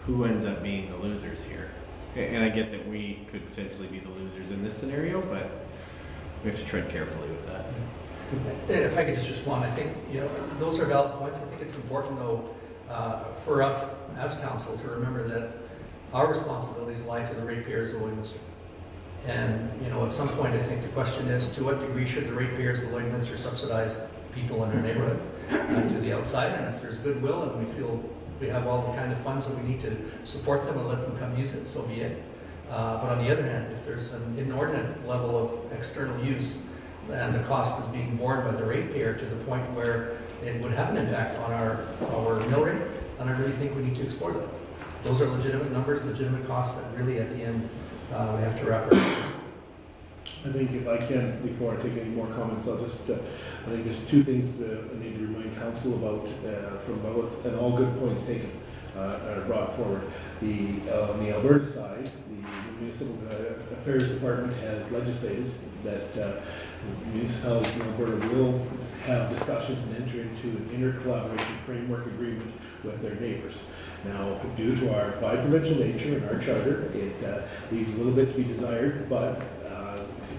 who ends up being the losers here. And I get that we could potentially be the losers in this scenario, but we have to tread carefully with that. If I could just respond, I think, you know, those are valid points. I think it's important, though, for us as council to remember that our responsibilities lie to the ratepayers of Lloydminster. And, you know, at some point, I think the question is, to what degree should the ratepayers of Lloydminster subsidize people in our neighborhood to the outside? And if there's goodwill and we feel we have all the kind of funds that we need to support them and let them come use it, so be it. But on the other hand, if there's an inordinate level of external use and the cost is being borne by the ratepayer to the point where it would have an impact on our mill rate, then I really think we need to explore that. Those are legitimate numbers, legitimate costs that really at the end we have to wrap around. I think if I can, before I take any more comments, I'll just, I think there's two things I need to remind council about from both, and all good points taken are brought forward. On the Alberta side, the Municipal Affairs Department has legislated that municipalities in Alberta will have discussions and enter into an inter-collaboration framework agreement with their neighbors. Now, due to our bi-provincial nature and our charter, it leaves a little bit to be desired, but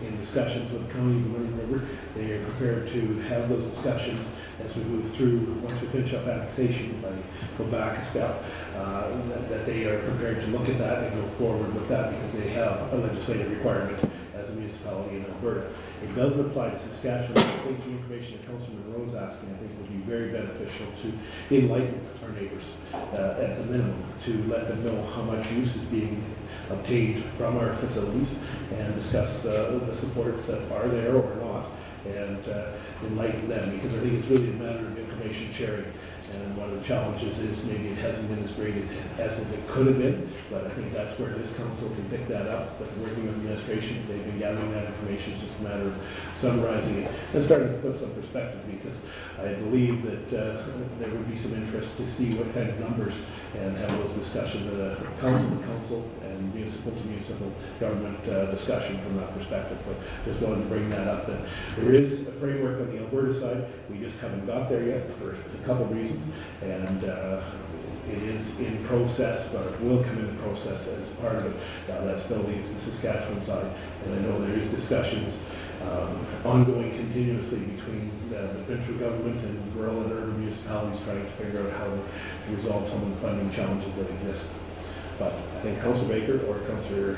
in discussions with the County of the William River, they are prepared to have those discussions as we move through, once we finish up annexation, if I go back a step, that they are prepared to look at that and go forward with that because they have a legislative requirement as a municipality in Alberta. It doesn't apply to Saskatchewan. I think the information that Councilor Monroe is asking, I think, would be very beneficial to enlighten our neighbors at the minimum, to let them know how much use is being obtained from our facilities and discuss the supports that are there or not, and enlighten them, because I think it's really a matter of information sharing. And one of the challenges is maybe it hasn't been as great as it could have been, but I think that's where this council can pick that up with working with administration. They've been gathering that information. It's just a matter of summarizing it and starting to put some perspective, because I believe that there would be some interest to see what kind of numbers and have those discussions at a council and municipal to municipal government discussion from that perspective. But just wanted to bring that up, that there is a framework on the Alberta side. We just haven't got there yet for a couple of reasons, and it is in process, but it will come into process as part of it. That still leaves the Saskatchewan side, and I know there is discussions ongoing continuously between the provincial government and rural and urban municipalities trying to figure out how to resolve some of the funding challenges that exist. But I think Councillor Baker or Councillor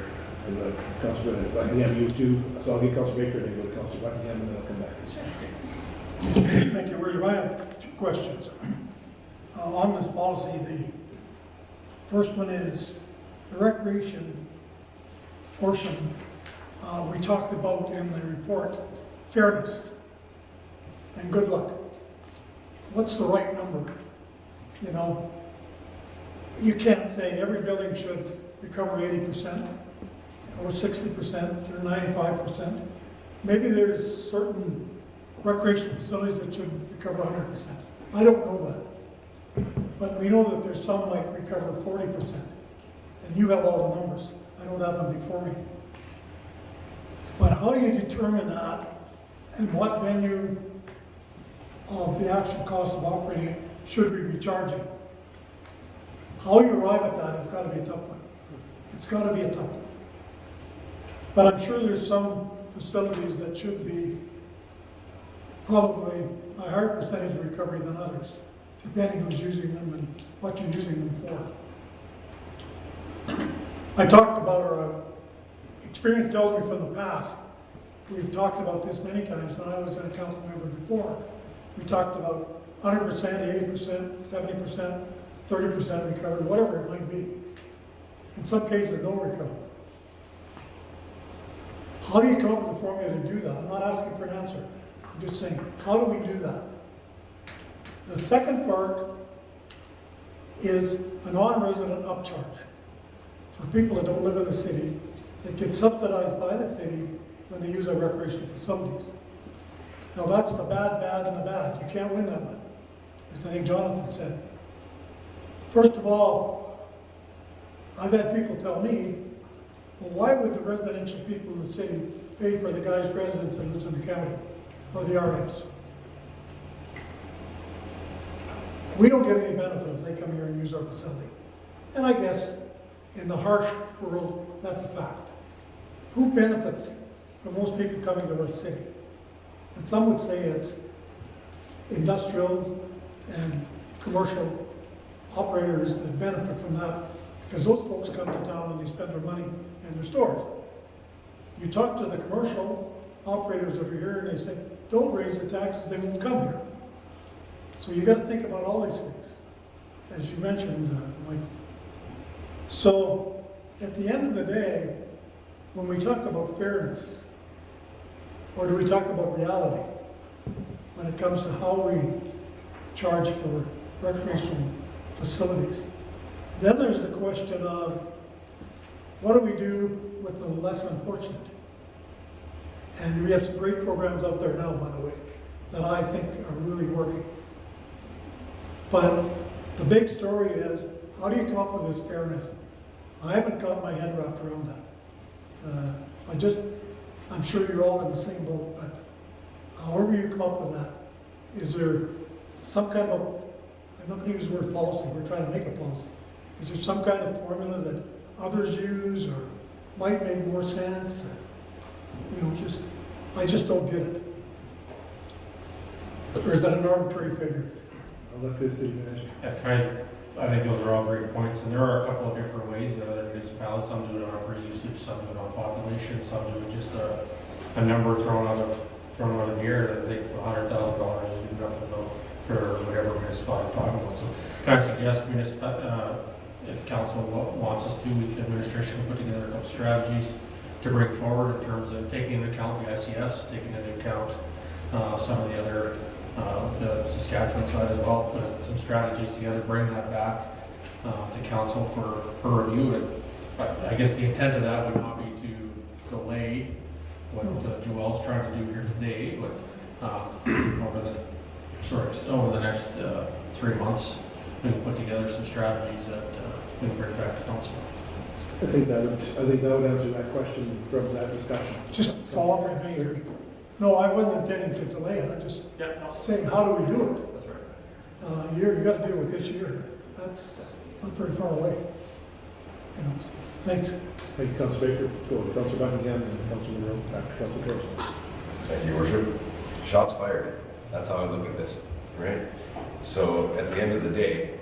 Buckingham, you too. So I'll get Councillor Baker and then go to Councillor Buckingham, and then I'll come back. Thank you, William. I have two questions. On this policy, the first one is the recreation portion. We talked about in the report fairness and good luck. What's the right number? You know, you can't say every building should recover 80% or 60% or 95%. Maybe there's certain recreational facilities that should recover 100%. I don't know that. But we know that there's some might recover 40%. And you have all the numbers. I don't have them before me. But how do you determine that, and what venue of the actual cost of operating it should we be charging? How you arrive at that has got to be a tough one. It's got to be a tough one. But I'm sure there's some facilities that should be probably a higher percentage of recovery than others, depending who's using them and what you're using them for. I talked about, or experience tells me from the past, we've talked about this many times when I was a council member before. We talked about 100%, 80%, 70%, 30% recovery, whatever it might be. In some cases, no recovery. How do you come up with a formula to do that? I'm not asking for an answer. I'm just saying, how do we do that? The second part is a non-resident upcharge for people that don't live in the city that get subsidized by the city when they use our recreational facilities. Now that's the bad, and the bad. You can't win that one, as I think Jonathan said. First of all, I've had people tell me, well, why would the residential people in the city pay for the guy's residence that lives in the county, or the RMs? We don't get any benefit if they come here and use our facility. And I guess in the harsh world, that's a fact. Who benefits from most people coming to our city? And some would say it's industrial and commercial operators that benefit from that, because those folks come to town and they spend their money in their stores. You talk to the commercial operators over here and they say, don't raise the taxes, they won't come here. So you got to think about all these things, as you mentioned, Mike. So at the end of the day, when we talk about fairness, or do we talk about reality when it comes to how we charge for recreational facilities? Then there's the question of what do we do with the less unfortunate? And we have some great programs out there now, by the way, that I think are really working. But the big story is, how do you come up with this fairness? I haven't got my head wrapped around that. I'm sure you're all in the same boat, but however you come up with that, is there some kind of, I'm not going to use the word policy, we're trying to make a policy. Is there some kind of formula that others use or might make more sense? You know, I just don't get it. Or is that an arbitrary figure? I'll let the city manager. Yeah, I think those are all great points, and there are a couple of different ways that other municipalities, some do it on per usage, some do it on population, some do it just a number thrown out of here. I think $100,000 is enough for whatever municipality you're talking about. So can I suggest if council wants us to, administration can put together a couple strategies to bring forward in terms of taking into account the ICS, taking into account some of the other the Saskatchewan side as well, put some strategies together, bring that back to council for review. And I guess the intent of that would not be to delay what Joelle's trying to do here today, but over the next 3 months, we can put together some strategies that we can bring back to council. I think that would answer that question from that discussion. Just follow up with me. No, I wasn't intending to delay it. I just saying, how do we do it? That's right. You got to deal with this year. That's not very far away. You know, so, thanks. Thank you, Councilor Baker. Go to Councilor Buckingham and Councilor Monroe. Back to Councilor Gross. Thank you, Your Worship. Shots fired. That's how I look at this, right? So at the end of the day,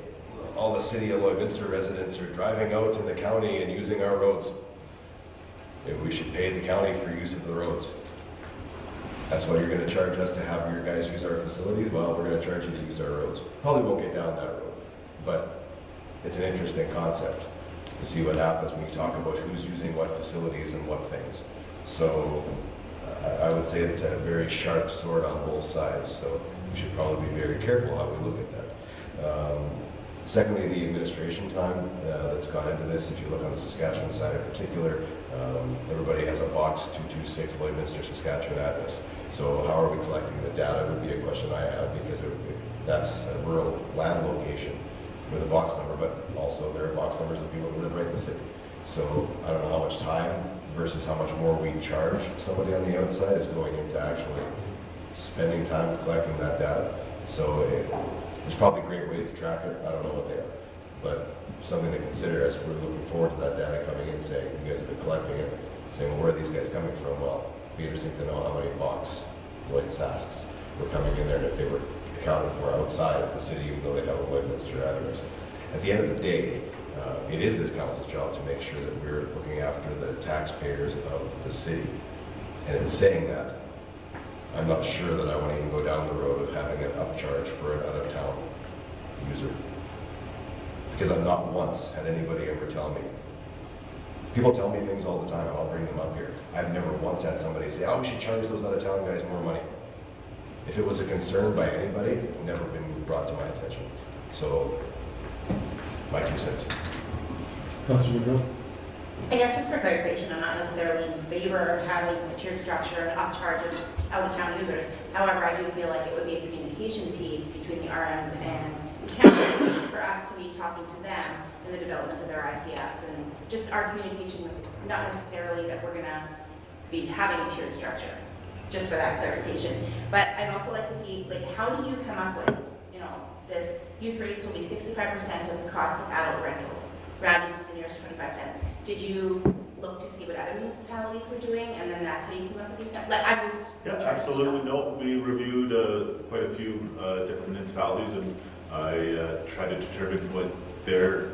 all the city of Lloydminster residents are driving out in the county and using our roads. Maybe we should pay the county for use of the roads. That's why you're going to charge us to have your guys use our facilities? Well, we're going to charge you to use our roads. Probably won't get down that road, but it's an interesting concept to see what happens when you talk about who's using what facilities and what things. So I would say it's a very sharp sword on both sides, so we should probably be very careful how we look at that. Secondly, the administration time that's gone into this, if you look on the Saskatchewan side in particular, everybody has a box 226 Lloydminster, Saskatchewan address. So how are we collecting the data would be a question I have, because that's a rural land location with a box number, but also there are box numbers of people who live right in the city. So I don't know how much time versus how much more we charge somebody on the outside is going into actually spending time collecting that data. So there's probably great ways to track it. I don't know what they are, but something to consider as we're looking forward to that data coming in, saying, you guys have been collecting it, saying, well, where are these guys coming from? Well, it'd be interesting to know how many box Lloyd Sasks were coming in there, and if they were accounted for outside of the city, even though they have a Lloydminster address. At the end of the day, it is this council's job to make sure that we're looking after the taxpayers of the city. And in saying that, I'm not sure that I want to even go down the road of having an upcharge for an out-of-town user. Because I've not once had anybody ever tell me. People tell me things all the time, and I'll bring them up here. I've never once had somebody say, oh, we should charge those out-of-town guys more money. If it was a concern by anybody, it's never been brought to my attention. So, my 2 cents. Councilor Monroe? I guess just for clarification, I'm not necessarily in favor of having a tiered structure and upcharge of out-of-town users. However, I do feel like it would be a communication piece between the RMs and counties for us to be talking to them in the development of their ICFs, and just our communication with, not necessarily that we're gonna be having a tiered structure, just for that clarification. But I'd also like to see, like, how did you come up with, this youth rates will be 65% of the cost of adult rentals, rounded to the nearest 25 cents. Did you look to see what other municipalities were doing, and then that's how you came up with these numbers? Like, I was... Yeah, absolutely. No, we reviewed quite a few different municipalities, and I tried to determine what their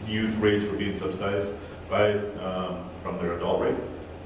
youth rates were being subsidized by from their adult rate,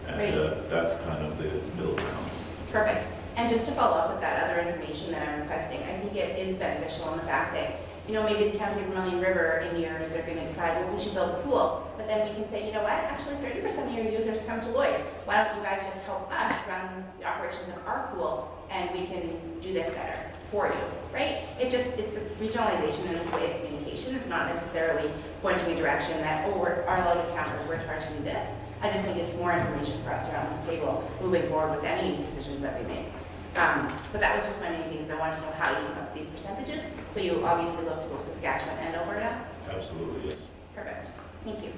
and that's kind of the middle ground. Perfect. And just to follow up with that other information that I'm requesting, I think it is beneficial in the fact that, maybe the County of Vermilion River in years are going to decide, well, we should build a pool, but then we can say, you know what, actually 30% of your users come to Lloyd. Why don't you guys just help us run the operations of our pool, and we can do this better for you, right? It's a regionalization in this way of communication. It's not necessarily pointing a direction that, oh, our out-of-towners, we're charging you this. I just think it's more information for us around this table moving forward with any decisions that we make. But that was just my main things. I wanted to know how you come up with these percentages. So you obviously look to both Saskatchewan and Alberta? Absolutely, yes. Perfect. Thank you.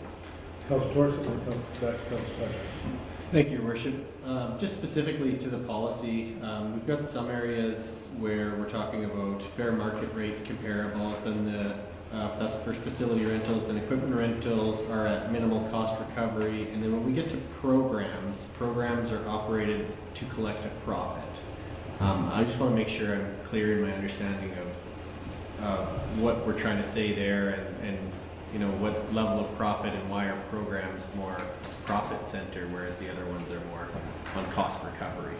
Councilor Torson, and Councilor Patrick. Thank you, Your Worship. Just specifically to the policy, we've got some areas where we're talking about fair market rate comparables, and if that's for facility rentals, then equipment rentals are at minimal cost recovery. And then when we get to programs are operated to collect a profit. I just want to make sure I'm clear in my understanding of what we're trying to say there, and what level of profit, and why are programs more profit center, whereas the other ones are more on cost recovery.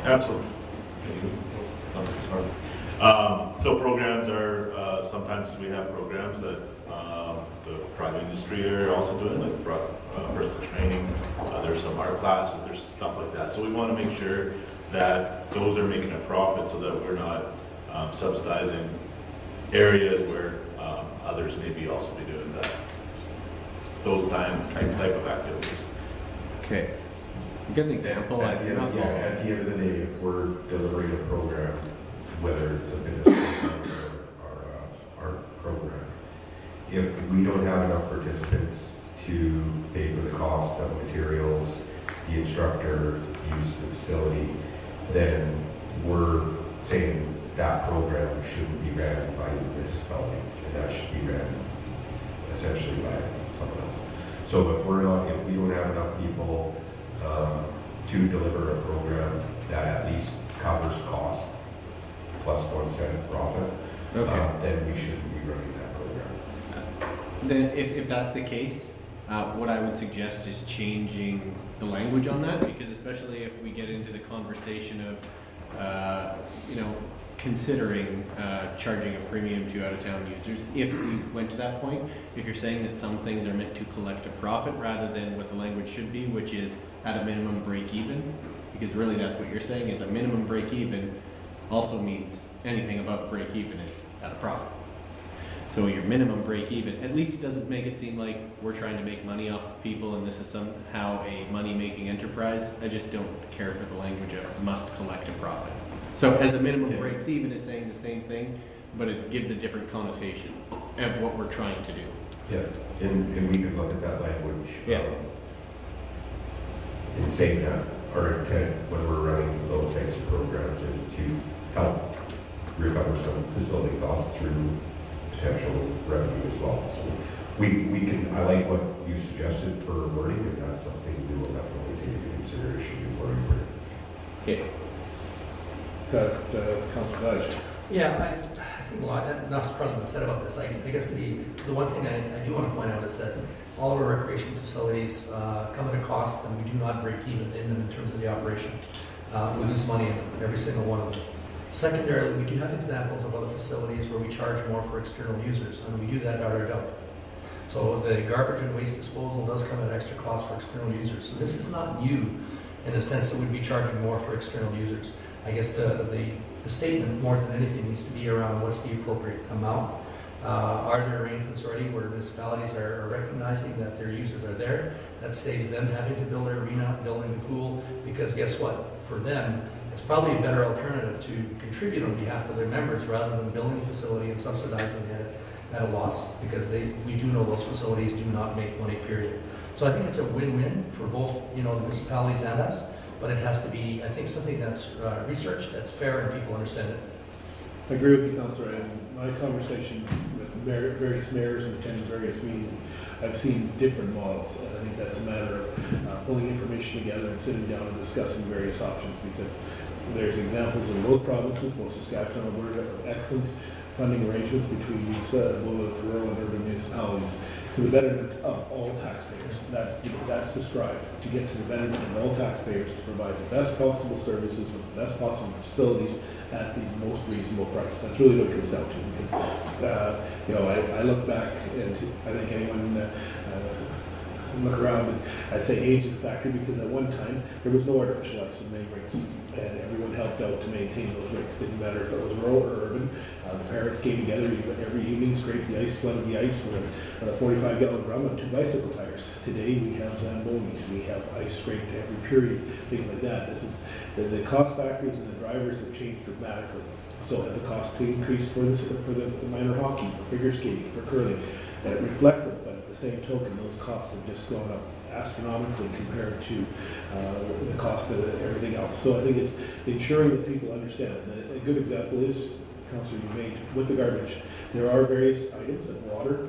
Absolutely. So programs are, sometimes we have programs that the private industry are also doing, like personal training, there's some art classes, there's stuff like that. So we want to make sure that those are making a profit, so that we're not subsidizing areas where others maybe also be doing that, those type of activities. Okay. Give an example. At the end of the day, if we're delivering a program, whether it's a business program or art program, if we don't have enough participants to pay for the cost of materials, the instructor, the use of the facility, then we're saying that program shouldn't be ran by the municipality, and that should be ran essentially by someone else. So if we don't have enough people to deliver a program that at least covers cost plus 1 cent profit, then we shouldn't be running that program. Then if that's the case, what I would suggest is changing the language on that, because especially if we get into the conversation of, considering charging a premium to out-of-town users if we went to that point. If you're saying that some things are meant to collect a profit rather than what the language should be, which is at a minimum break even, because really that's what you're saying is a minimum break even also means anything above break even is at a profit. So your minimum break even, at least it doesn't make it seem like we're trying to make money off of people and this is somehow a money-making enterprise. I just don't care for the language of must collect a profit. So as a minimum breaks even is saying the same thing, but it gives a different connotation of what we're trying to do. Yeah, and we can look at that language. Yeah. In saying that our intent when we're running those types of programs is to help recover some facility costs through potential revenue as well. So we can, I like what you suggested for wording, and that's something we will definitely take into consideration before we bring it. Okay. Got Councilor Dodge. Yeah, I think a lot, enough's probably been said about this. I guess the one thing I do want to point out is that all of our recreation facilities come at a cost, and we do not break even in them in terms of the operation. We lose money in them, every single one of them. Secondarily, we do have examples of other facilities where we charge more for external users, and we do that at our dump. So the garbage and waste disposal does come at extra cost for external users. So this is not new in a sense that we'd be charging more for external users. I guess the statement more than anything needs to be around what's the appropriate amount. Are there arrangements already where municipalities are recognizing that their users are there? That saves them having to build an arena, building a pool, because guess what? For them, it's probably a better alternative to contribute on behalf of their members rather than building a facility and subsidizing it at a loss, because we do know those facilities do not make money, period. So I think it's a win-win for both, the municipalities and us, but it has to be, I think, something that's researched, that's fair, and people understand it. I agree with you, Councillor, and my conversations with various mayors and attending various meetings, I've seen different models, and I think that's a matter of pulling information together and sitting down and discussing various options, because there's examples in both provinces, both Saskatchewan and Alberta, of excellent funding arrangements between these both rural and urban municipalities to the betterment of all taxpayers. That's the strive, to get to the betterment of all taxpayers, to provide the best possible services with the best possible facilities at the most reasonable price. That's really what it comes down to, because I look back, and I think anyone look around and I say age is a factor, because at one time there was no artificial ice in many rinks, and everyone helped out to maintain those rinks. Didn't matter if it was rural or urban. The parents came together every evening, scraped the ice, flooded the ice with a 45-gallon drum and 2 bicycle tires. Today we have Zambonis, we have ice scraped every period, things like that. This is the cost factors and the drivers have changed dramatically. So have the cost increased for the minor hockey, for figure skating, for curling. And it reflected, but at the same token, those costs have just gone up astronomically compared to the cost of everything else. So I think it's ensuring that people understand. And a good example is, Councillor, you made with the garbage. There are various items, like water,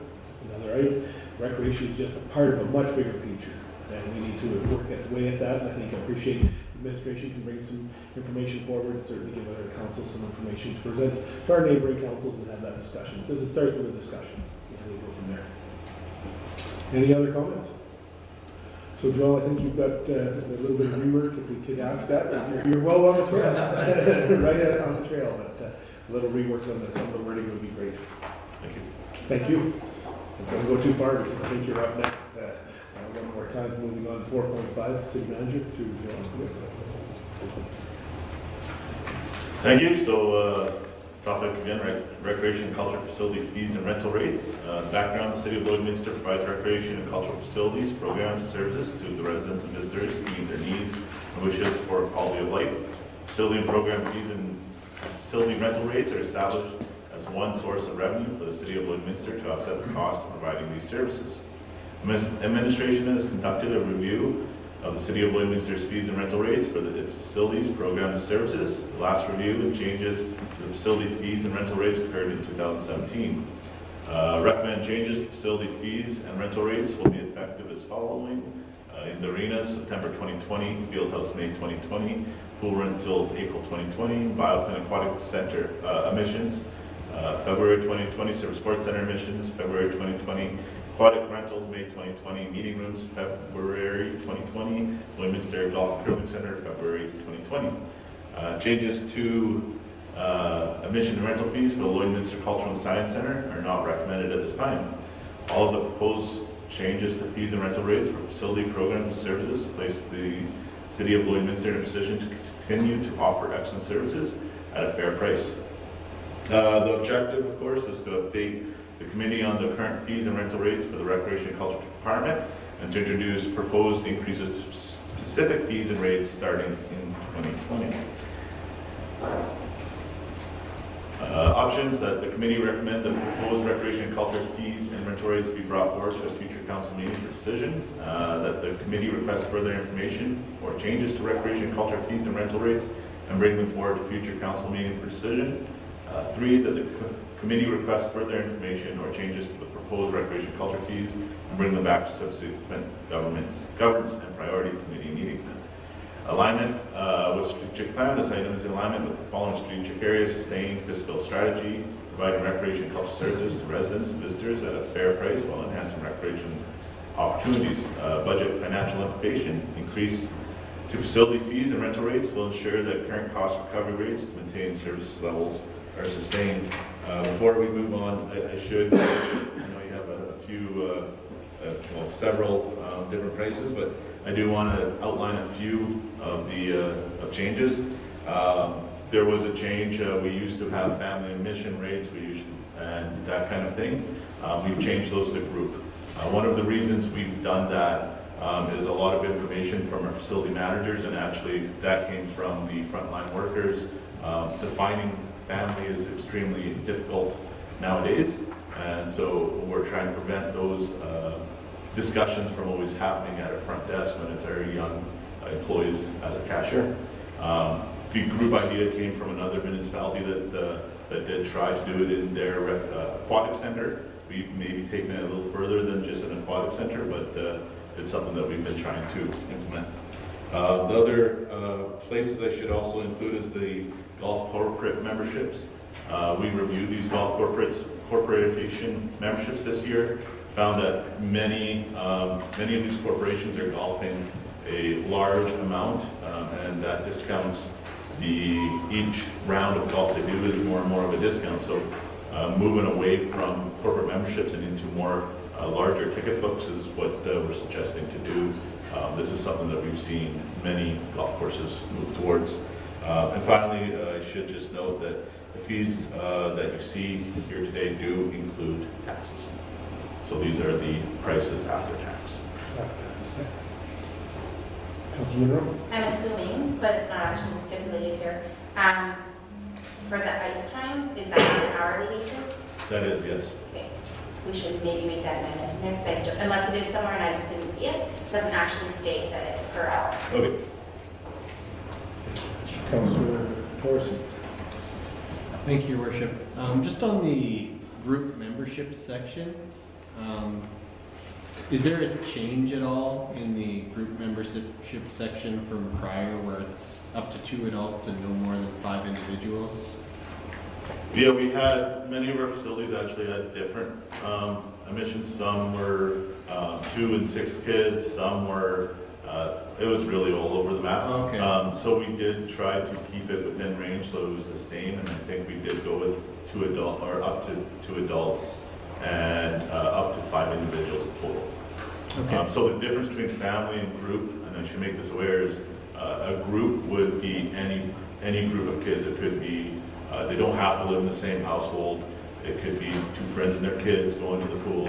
another item. Recreation is just a part of a much bigger picture, and we need to work away at that. And I think I appreciate the administration can bring some information forward, certainly give our council some information to present to our neighboring councils and have that discussion, because it starts with a discussion, and we go from there. Any other comments? So, Joel, I think you've got a little bit of rework, if we could ask that. You're well on the trail, right on the trail, but a little rework on some of the wording would be great. Thank you. Thank you. Don't go too far, because I think you're up next. One more time, moving on to 4.5, City Manager, through Joel. Thank you. So, topic again, recreation and culture facility fees and rental rates. Background, the City of Lloydminster provides recreation and cultural facilities, programs, and services to the residents and visitors to meet their needs and wishes for quality of life. Facility and program fees and facility rental rates are established as one source of revenue for the City of Lloydminster to offset the cost of providing these services. Administration has conducted a review of the City of Lloydminster's fees and rental rates for its facilities, programs, and services. The last review and changes to the facility fees and rental rates occurred in 2017. Recommend changes to facility fees and rental rates will be effective as following. In the arenas, September 2020, Fieldhouse May 2020, pool rentals April 2020, Bioclan Aquatic Center emissions, February 2020, Service Sports Center emissions, February 2020, aquatic rentals May 2020, meeting rooms February 2020, Lloydminster Golf and Curling Center February 2020. Changes to Admission and rental fees for the Lloydminster Cultural and Science Center are not recommended at this time. All of the proposed changes to fees and rental rates for facility programs and services place the City of Lloydminster in a position to continue to offer excellent services at a fair price. The objective, of course, was to update the committee on the current fees and rental rates for the Recreation and Culture Department and to introduce proposed increases to specific fees and rates starting in 2020. Options that the committee recommend the proposed recreation and culture fees and rental rates be brought forward to a future council meeting for decision. That the committee requests further information or changes to recreation and culture fees and rental rates and bring them forward to future council meeting for decision. 3, that the committee requests further information or changes to the proposed recreation and culture fees and bring them back to subsequent governance and priority committee meeting. Alignment with strategic plan. This item is in alignment with the following strategic areas: sustained fiscal strategy, providing recreation and culture services to residents and visitors at a fair price while enhancing recreation opportunities. Budget financial implication: increase to facility fees and rental rates will ensure that current cost recovery rates to maintain service levels are sustained. Before we move on, I should, I know you have a few, several different prices, but I do want to outline a few of the changes. There was a change. We used to have family admission rates, and that kind of thing. We've changed those to group. One of the reasons we've done that is a lot of information from our facility managers, and actually that came from the frontline workers. Defining family is extremely difficult nowadays, and so we're trying to prevent those discussions from always happening at a front desk when it's our young employees as a cashier. The group idea came from another municipality that did try to do it in their aquatic center. We've maybe taken it a little further than just an aquatic center, but it's something that we've been trying to implement. The other places I should also include is the golf corporate memberships. We reviewed these golf corporation memberships this year. Found that many of these corporations are golfing a large amount, and that discounts each round of golf they do is more and more of a discount. So moving away from corporate memberships and into more larger ticket books is what we're suggesting to do. This is something that we've seen many golf courses move towards. And finally, I should just note that the fees that you see here today do include taxes. So these are the prices after tax. Councilman Rowe? I'm assuming, but it's not actually stipulated here. For the ice times, is that on an hourly basis? That is, yes. Okay. We should maybe make that amendment in there, because unless it is somewhere and I just didn't see it, it doesn't actually state that it's per hour. Okay. Councilor Torson? Thank you, Your Worship. Just on the group membership section, is there a change at all in the group membership section from prior where it's up to 2 adults and no more than 5 individuals? Yeah, we had, many of our facilities actually had different admissions. Some were 2 and 6 kids, some were, it was really all over the map. Okay. So we did try to keep it within range so it was the same, and I think we did go with up to 2 adults and up to 5 individuals total. Okay. So the difference between family and group, and I should make this aware, is a group would be any group of kids. It could be, they don't have to live in the same household. It could be 2 friends and their kids going to the pool.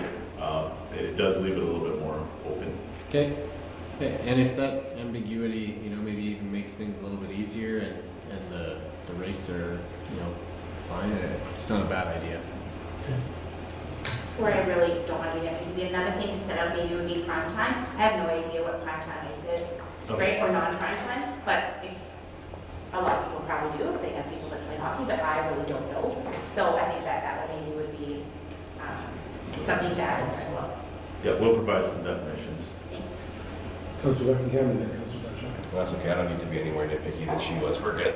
It does leave it a little bit more open. Okay. And if that ambiguity, maybe even makes things a little bit easier and the rates are, fine, it's not a bad idea. Where I really don't want to be nitpicky. Another thing to set up maybe would be prime time. I have no idea what prime time is, right, or non-prime time, but if a lot of people probably do if they have people that play hockey, but I really don't know. So I think that maybe would be something to add in there as well. Yeah, we'll provide some definitions. Thanks. Councilor Buckingham and then Councilor Batchel. Well, that's okay. I don't need to be any more nitpicky than she was. We're good.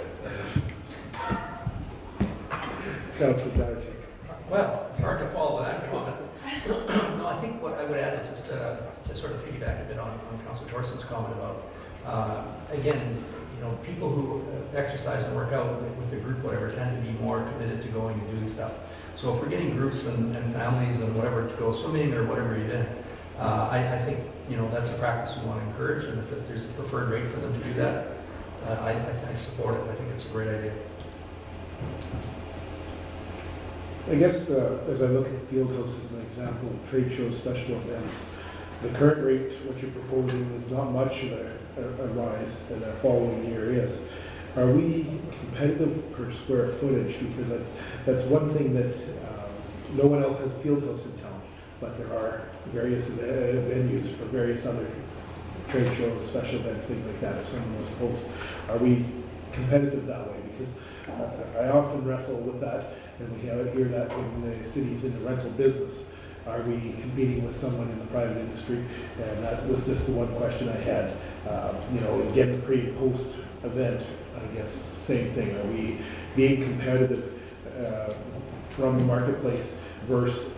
Councilor Batchel. Well, it's hard to follow that comment. No, I think what I would add is just to sort of piggyback a bit on Councilor Torson's comment about Again, you know, people who exercise and work out with a group, whatever, tend to be more committed to going and doing stuff. So if we're getting groups and families and whatever to go swimming or whatever event, I think, you know, that's a practice we want to encourage, and if there's a preferred rate for them to do that, I support it. I think it's a great idea. I guess as I look at the field house as an example, trade shows, special events, the current rate, what you're proposing, is not much of a rise, and the following year is. Are we competitive per square footage? Because that's one thing that no one else has a field house in town, but there are various venues for various other trade shows, special events, things like that, if someone was to host. Are we competitive that way? Because I often wrestle with that, and we hear that in the cities in the rental business. Are we competing with someone in the private industry? And that was just the one question I had. You know, again, pre and post event, I guess, same thing. Are we being competitive from the marketplace versus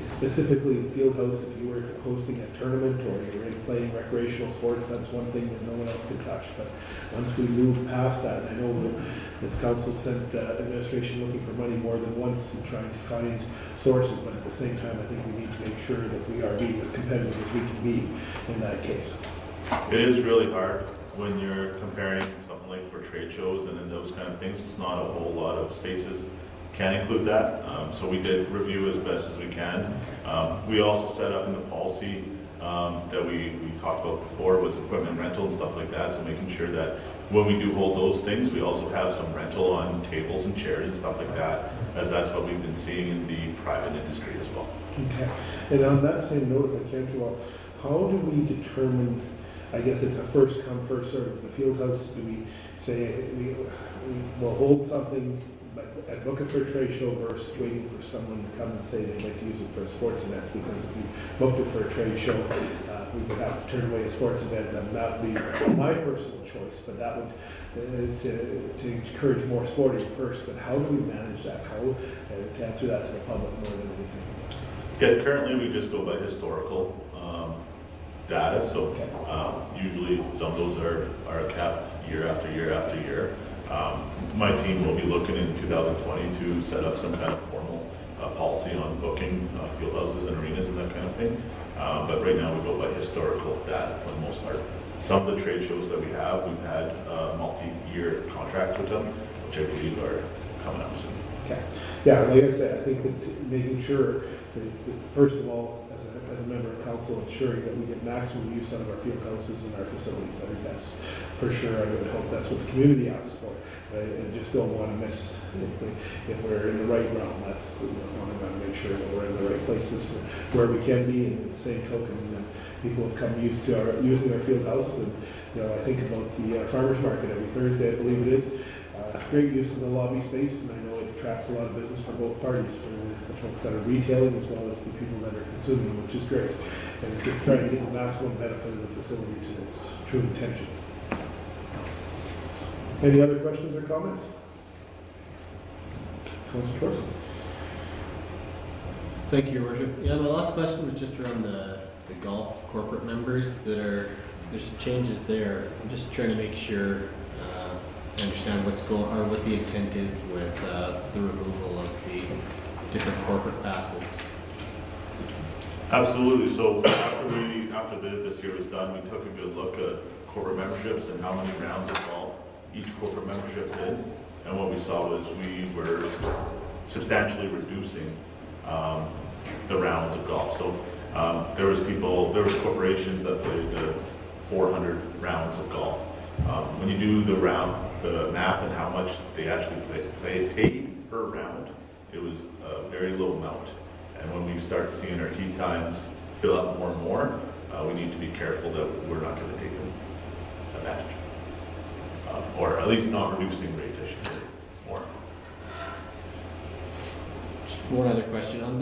specifically the field house? If you were hosting a tournament or you were playing recreational sports, that's one thing that no one else can touch. But once we move past that, and I know that this council sent administration looking for money more than once and trying to find sources, but at the same time, I think we need to make sure that we are being as competitive as we can be in that case. It is really hard when you're comparing something like for trade shows and then those kind of things. It's not a whole lot of spaces can include that. So we did review as best as we can. We also set up in the policy that we talked about before was equipment rental and stuff like that. So making sure that when we do hold those things, we also have some rental on tables and chairs and stuff like that, as that's what we've been seeing in the private industry as well. Okay. And on that same note, if I can, Joel, how do we determine, I guess it's a first come, first served, the field house? Do we say we'll hold something and book it for a trade show versus waiting for someone to come and say they'd like to use it for sports events? Because if we booked it for a trade show, we would have to turn away a sports event, and that would be my personal choice, but that would to encourage more sporting first. But how do we manage that? How to answer that to the public more than anything else? Yeah, currently we just go by historical data, so usually some of those are kept year after year after year. My team will be looking in 2020 to set up some kind of formal policy on booking field houses and arenas and that kind of thing. But right now we go by historical data for the most part. Some of the trade shows that we have, we've had multi-year contracts with them, which I believe are coming up soon. Okay. Yeah, like I said, I think that making sure that first of all, as a member of council, ensuring that we get maximum use out of our field houses and our facilities. I think that's for sure. I would hope that's what the community asks for. Right? And just don't want to miss if we're in the right realm. That's we want to make sure that we're in the right places where we can be. And at the same token, people have come used to using our field house. And you know, I think about the farmers market every Thursday, I believe it is. Great use of the lobby space, and I know it attracts a lot of business for both parties, for the folks that are retailing as well as the people that are consuming, which is great. And it's just trying to get the maximum benefit of the facility to its true intention. Any other questions or comments? Councilor Torson. Thank you, Your Worship. Yeah, my last question was just around the golf corporate members there's some changes there. I'm just trying to make sure I understand what the intent is with the removal of the different corporate passes. Absolutely. So after this year was done, we took a good look at corporate memberships and how many rounds of golf each corporate membership did. And what we saw was we were substantially reducing the rounds of golf. So there was corporations that played 400 rounds of golf. When you do the math and how much they actually paid per round, it was a very low amount. And when we start seeing our tee times fill up more and more, we need to be careful that we're not going to take advantage of, or at least not reducing rates, I should say, more. Just one other question on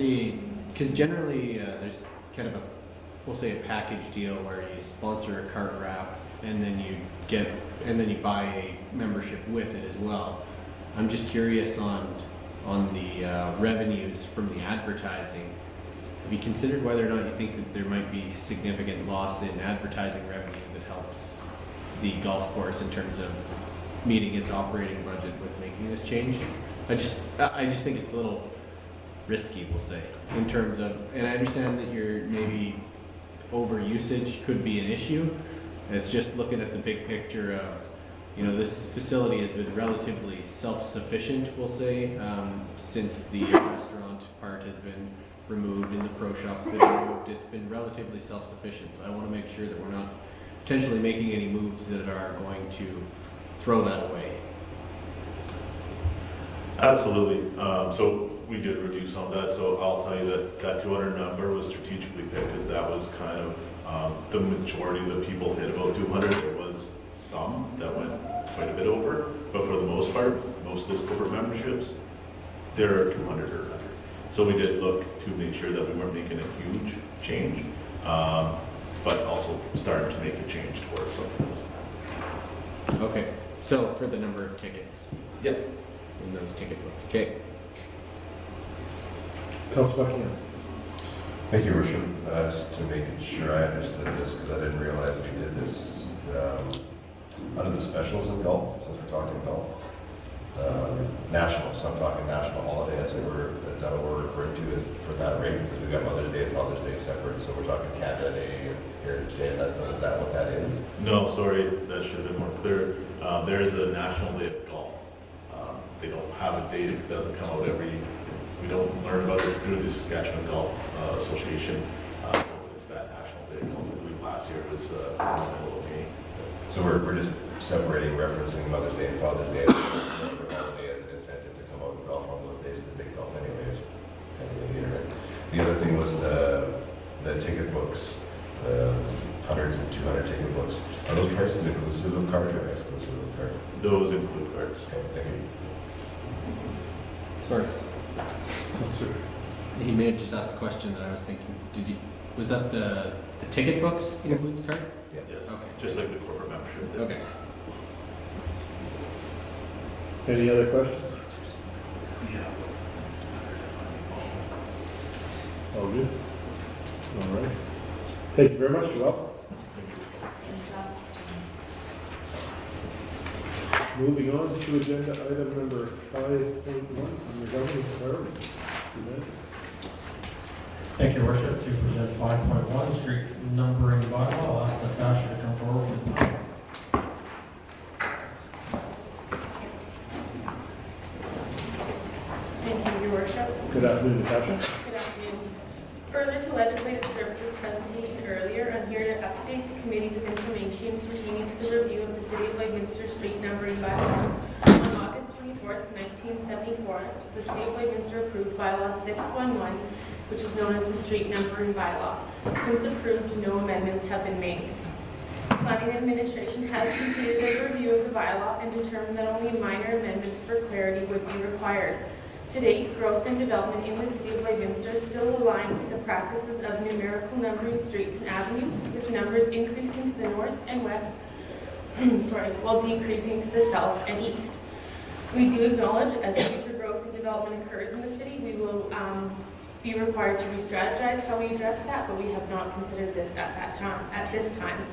because generally there's kind of we'll say a package deal where you sponsor a cart wrap and then you buy a membership with it as well. I'm just curious on the revenues from the advertising. Have you considered whether or not you think that there might be significant loss in advertising revenue that helps the golf course in terms of meeting its operating budget with making this change. I just think it's a little risky, we'll say, in terms of, and I understand that your maybe over usage could be an issue. It's just looking at the big picture of, you know, this facility has been relatively self-sufficient, we'll say, since the restaurant part has been removed and the pro shop has been removed. It's been relatively self-sufficient. So I want to make sure that we're not potentially making any moves that are going to throw that away. Absolutely. So we did review some of that, so I'll tell you that that 200 number was strategically picked because that was kind of the majority of the people hit about 200. There was some that went quite a bit over, but for the most part, most of those corporate memberships, they're 200 or under. So we did look to make sure that we weren't making a huge change, but also starting to make a change towards something else. Okay, so for the number of tickets. Yep. In those ticket books. Okay. Councilor Buckingham. Thank you, Worship. Just to make sure I understood this, because I didn't realize we did this. Under the specials in golf, since we're talking golf, national, so I'm talking national holiday, is that what we're referring to for that rate? Because we've got Mother's Day and Father's Day separate, so we're talking Canada Day and Heritage Day, and is that what that is? No, sorry, that should have been more clear. There is a National Day of Golf. They don't have a date, it doesn't come out we don't learn about this through the Saskatchewan Golf Association. So it's that National Day of Golf. I believe last year it was in the middle of May. So we're just separating, referencing Mother's Day and Father's Day, whatever holiday as an incentive to come out and golf on those days, because they golf anyways. Kind of the internet. The other thing was the ticket books, hundreds and 200 ticket books. Are those prices inclusive of card or exclusive of card? Those include cards. Okay, thank you. Sorry. Councilor. He may have just asked the question that I was thinking. Was that the ticket books includes card? Yeah. Yes. Okay. Just like the corporate membership. did. Okay. Any other questions? All good? All right. Thank you very much, Joel. Moving on to agenda item number 5.1, under governance priorities. Thank you, Worship. To present 5.1, street numbering bylaw, I'll ask Natasha to come forward. Thank you, Your Worship. Good afternoon, Natasha. Good afternoon. Further to Legislative Services presentation earlier, I'm here to update the committee with information pertaining to the review of the City of Lloydminster street numbering bylaw. On August 24th, 1974, the City of Lloydminster approved bylaw 611, which is known as the street numbering bylaw. Since approved, no amendments have been made. Planning Administration has completed a review of the bylaw and determined that only minor amendments for clarity would be required. To date, growth and development in the City of Lloydminster still align with the practices of numerical numbering streets and avenues, with numbers increasing to the north and west, while decreasing to the south and east. We do acknowledge as future growth and development occurs in the city, we will be required to re-strategize how we address that, but we have not considered this at this time.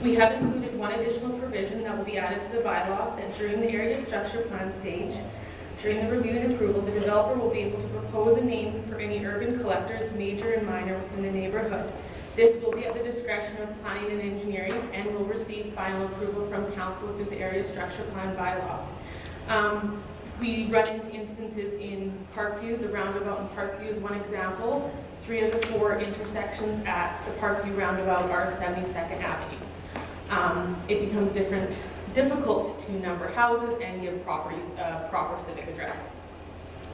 We have included one additional provision that will be added to the bylaw that during the area structure plan stage, during the review and approval, the developer will be able to propose a name for any urban collectors, major and minor, within the neighborhood. This will be at the discretion of planning and engineering and will receive final approval from council through the area structure plan bylaw. We run into instances in Parkview. The roundabout in Parkview is one example. 3 of the 4 intersections at the Parkview roundabout are 72nd Avenue. It becomes difficult to number houses and give properties a proper civic address.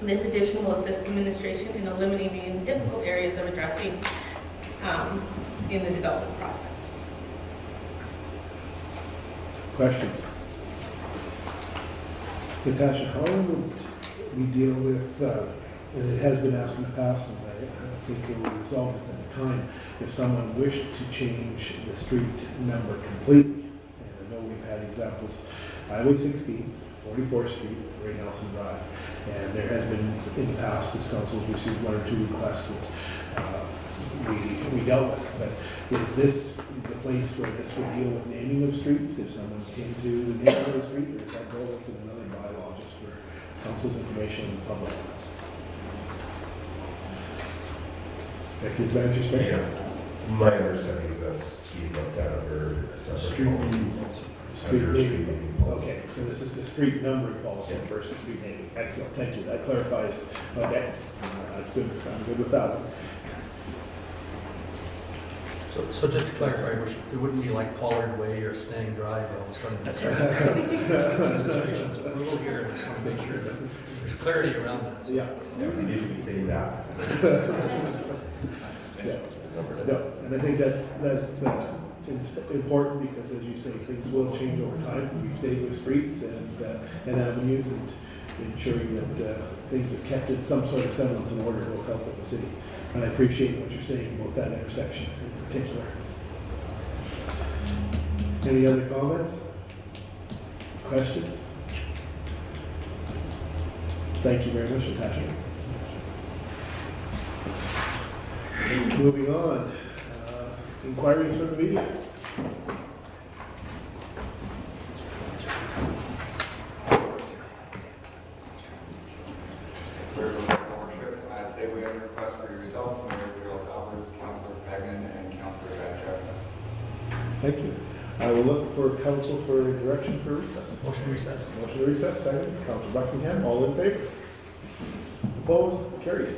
This addition will assist administration in eliminating difficult areas of addressing in the development process. Questions? Natasha, how would we deal with, and it has been asked in the past, and I think it was resolved at the time, if someone wished to change the street number completely, and I know we've had examples, Highway 16, 44th Street, Ray Nelson Drive, and there has been, in the past, this council has received 1 or 2 requests that we dealt with, but is this the place place where this would deal with naming of streets, if someone came to the name of the street, or is that go with another bylaw just for council's information and the public? Executive Manager Smith? Yeah. My understanding is that's being looked at under a separate Street policy. name policy. Street Under naming. naming policy. Okay, so this is the street numbering policy Yeah. versus street naming. Excellent, thank you, that clarifies. Okay, that's good, I'm good with that one. So just to clarify, it wouldn't be like Pollard Way or Stang Drive all of a sudden. It's administration's approval here, I just want to make sure that there's clarity around that. Yeah. Yeah, we didn't say that. Yeah. No, and I think that's it's important because, as you say, things will change over time. We've stayed with streets and avenues, and ensuring that things are kept in some sort of semblance and order will help with the city. And I appreciate what you're saying about that intersection in particular. Any other comments? Questions? Thank you very much, Natasha. Moving on, inquiries from the media. Today we have a request for yourself, Mayor Gerald Alvarez, Councillor Fagin, and Councillor Batchak. Thank you. I will look for council for direction for recess. Motion to recess. Motion to recess, second. Councilor Buckingham, all in favor? Opposed? Carried.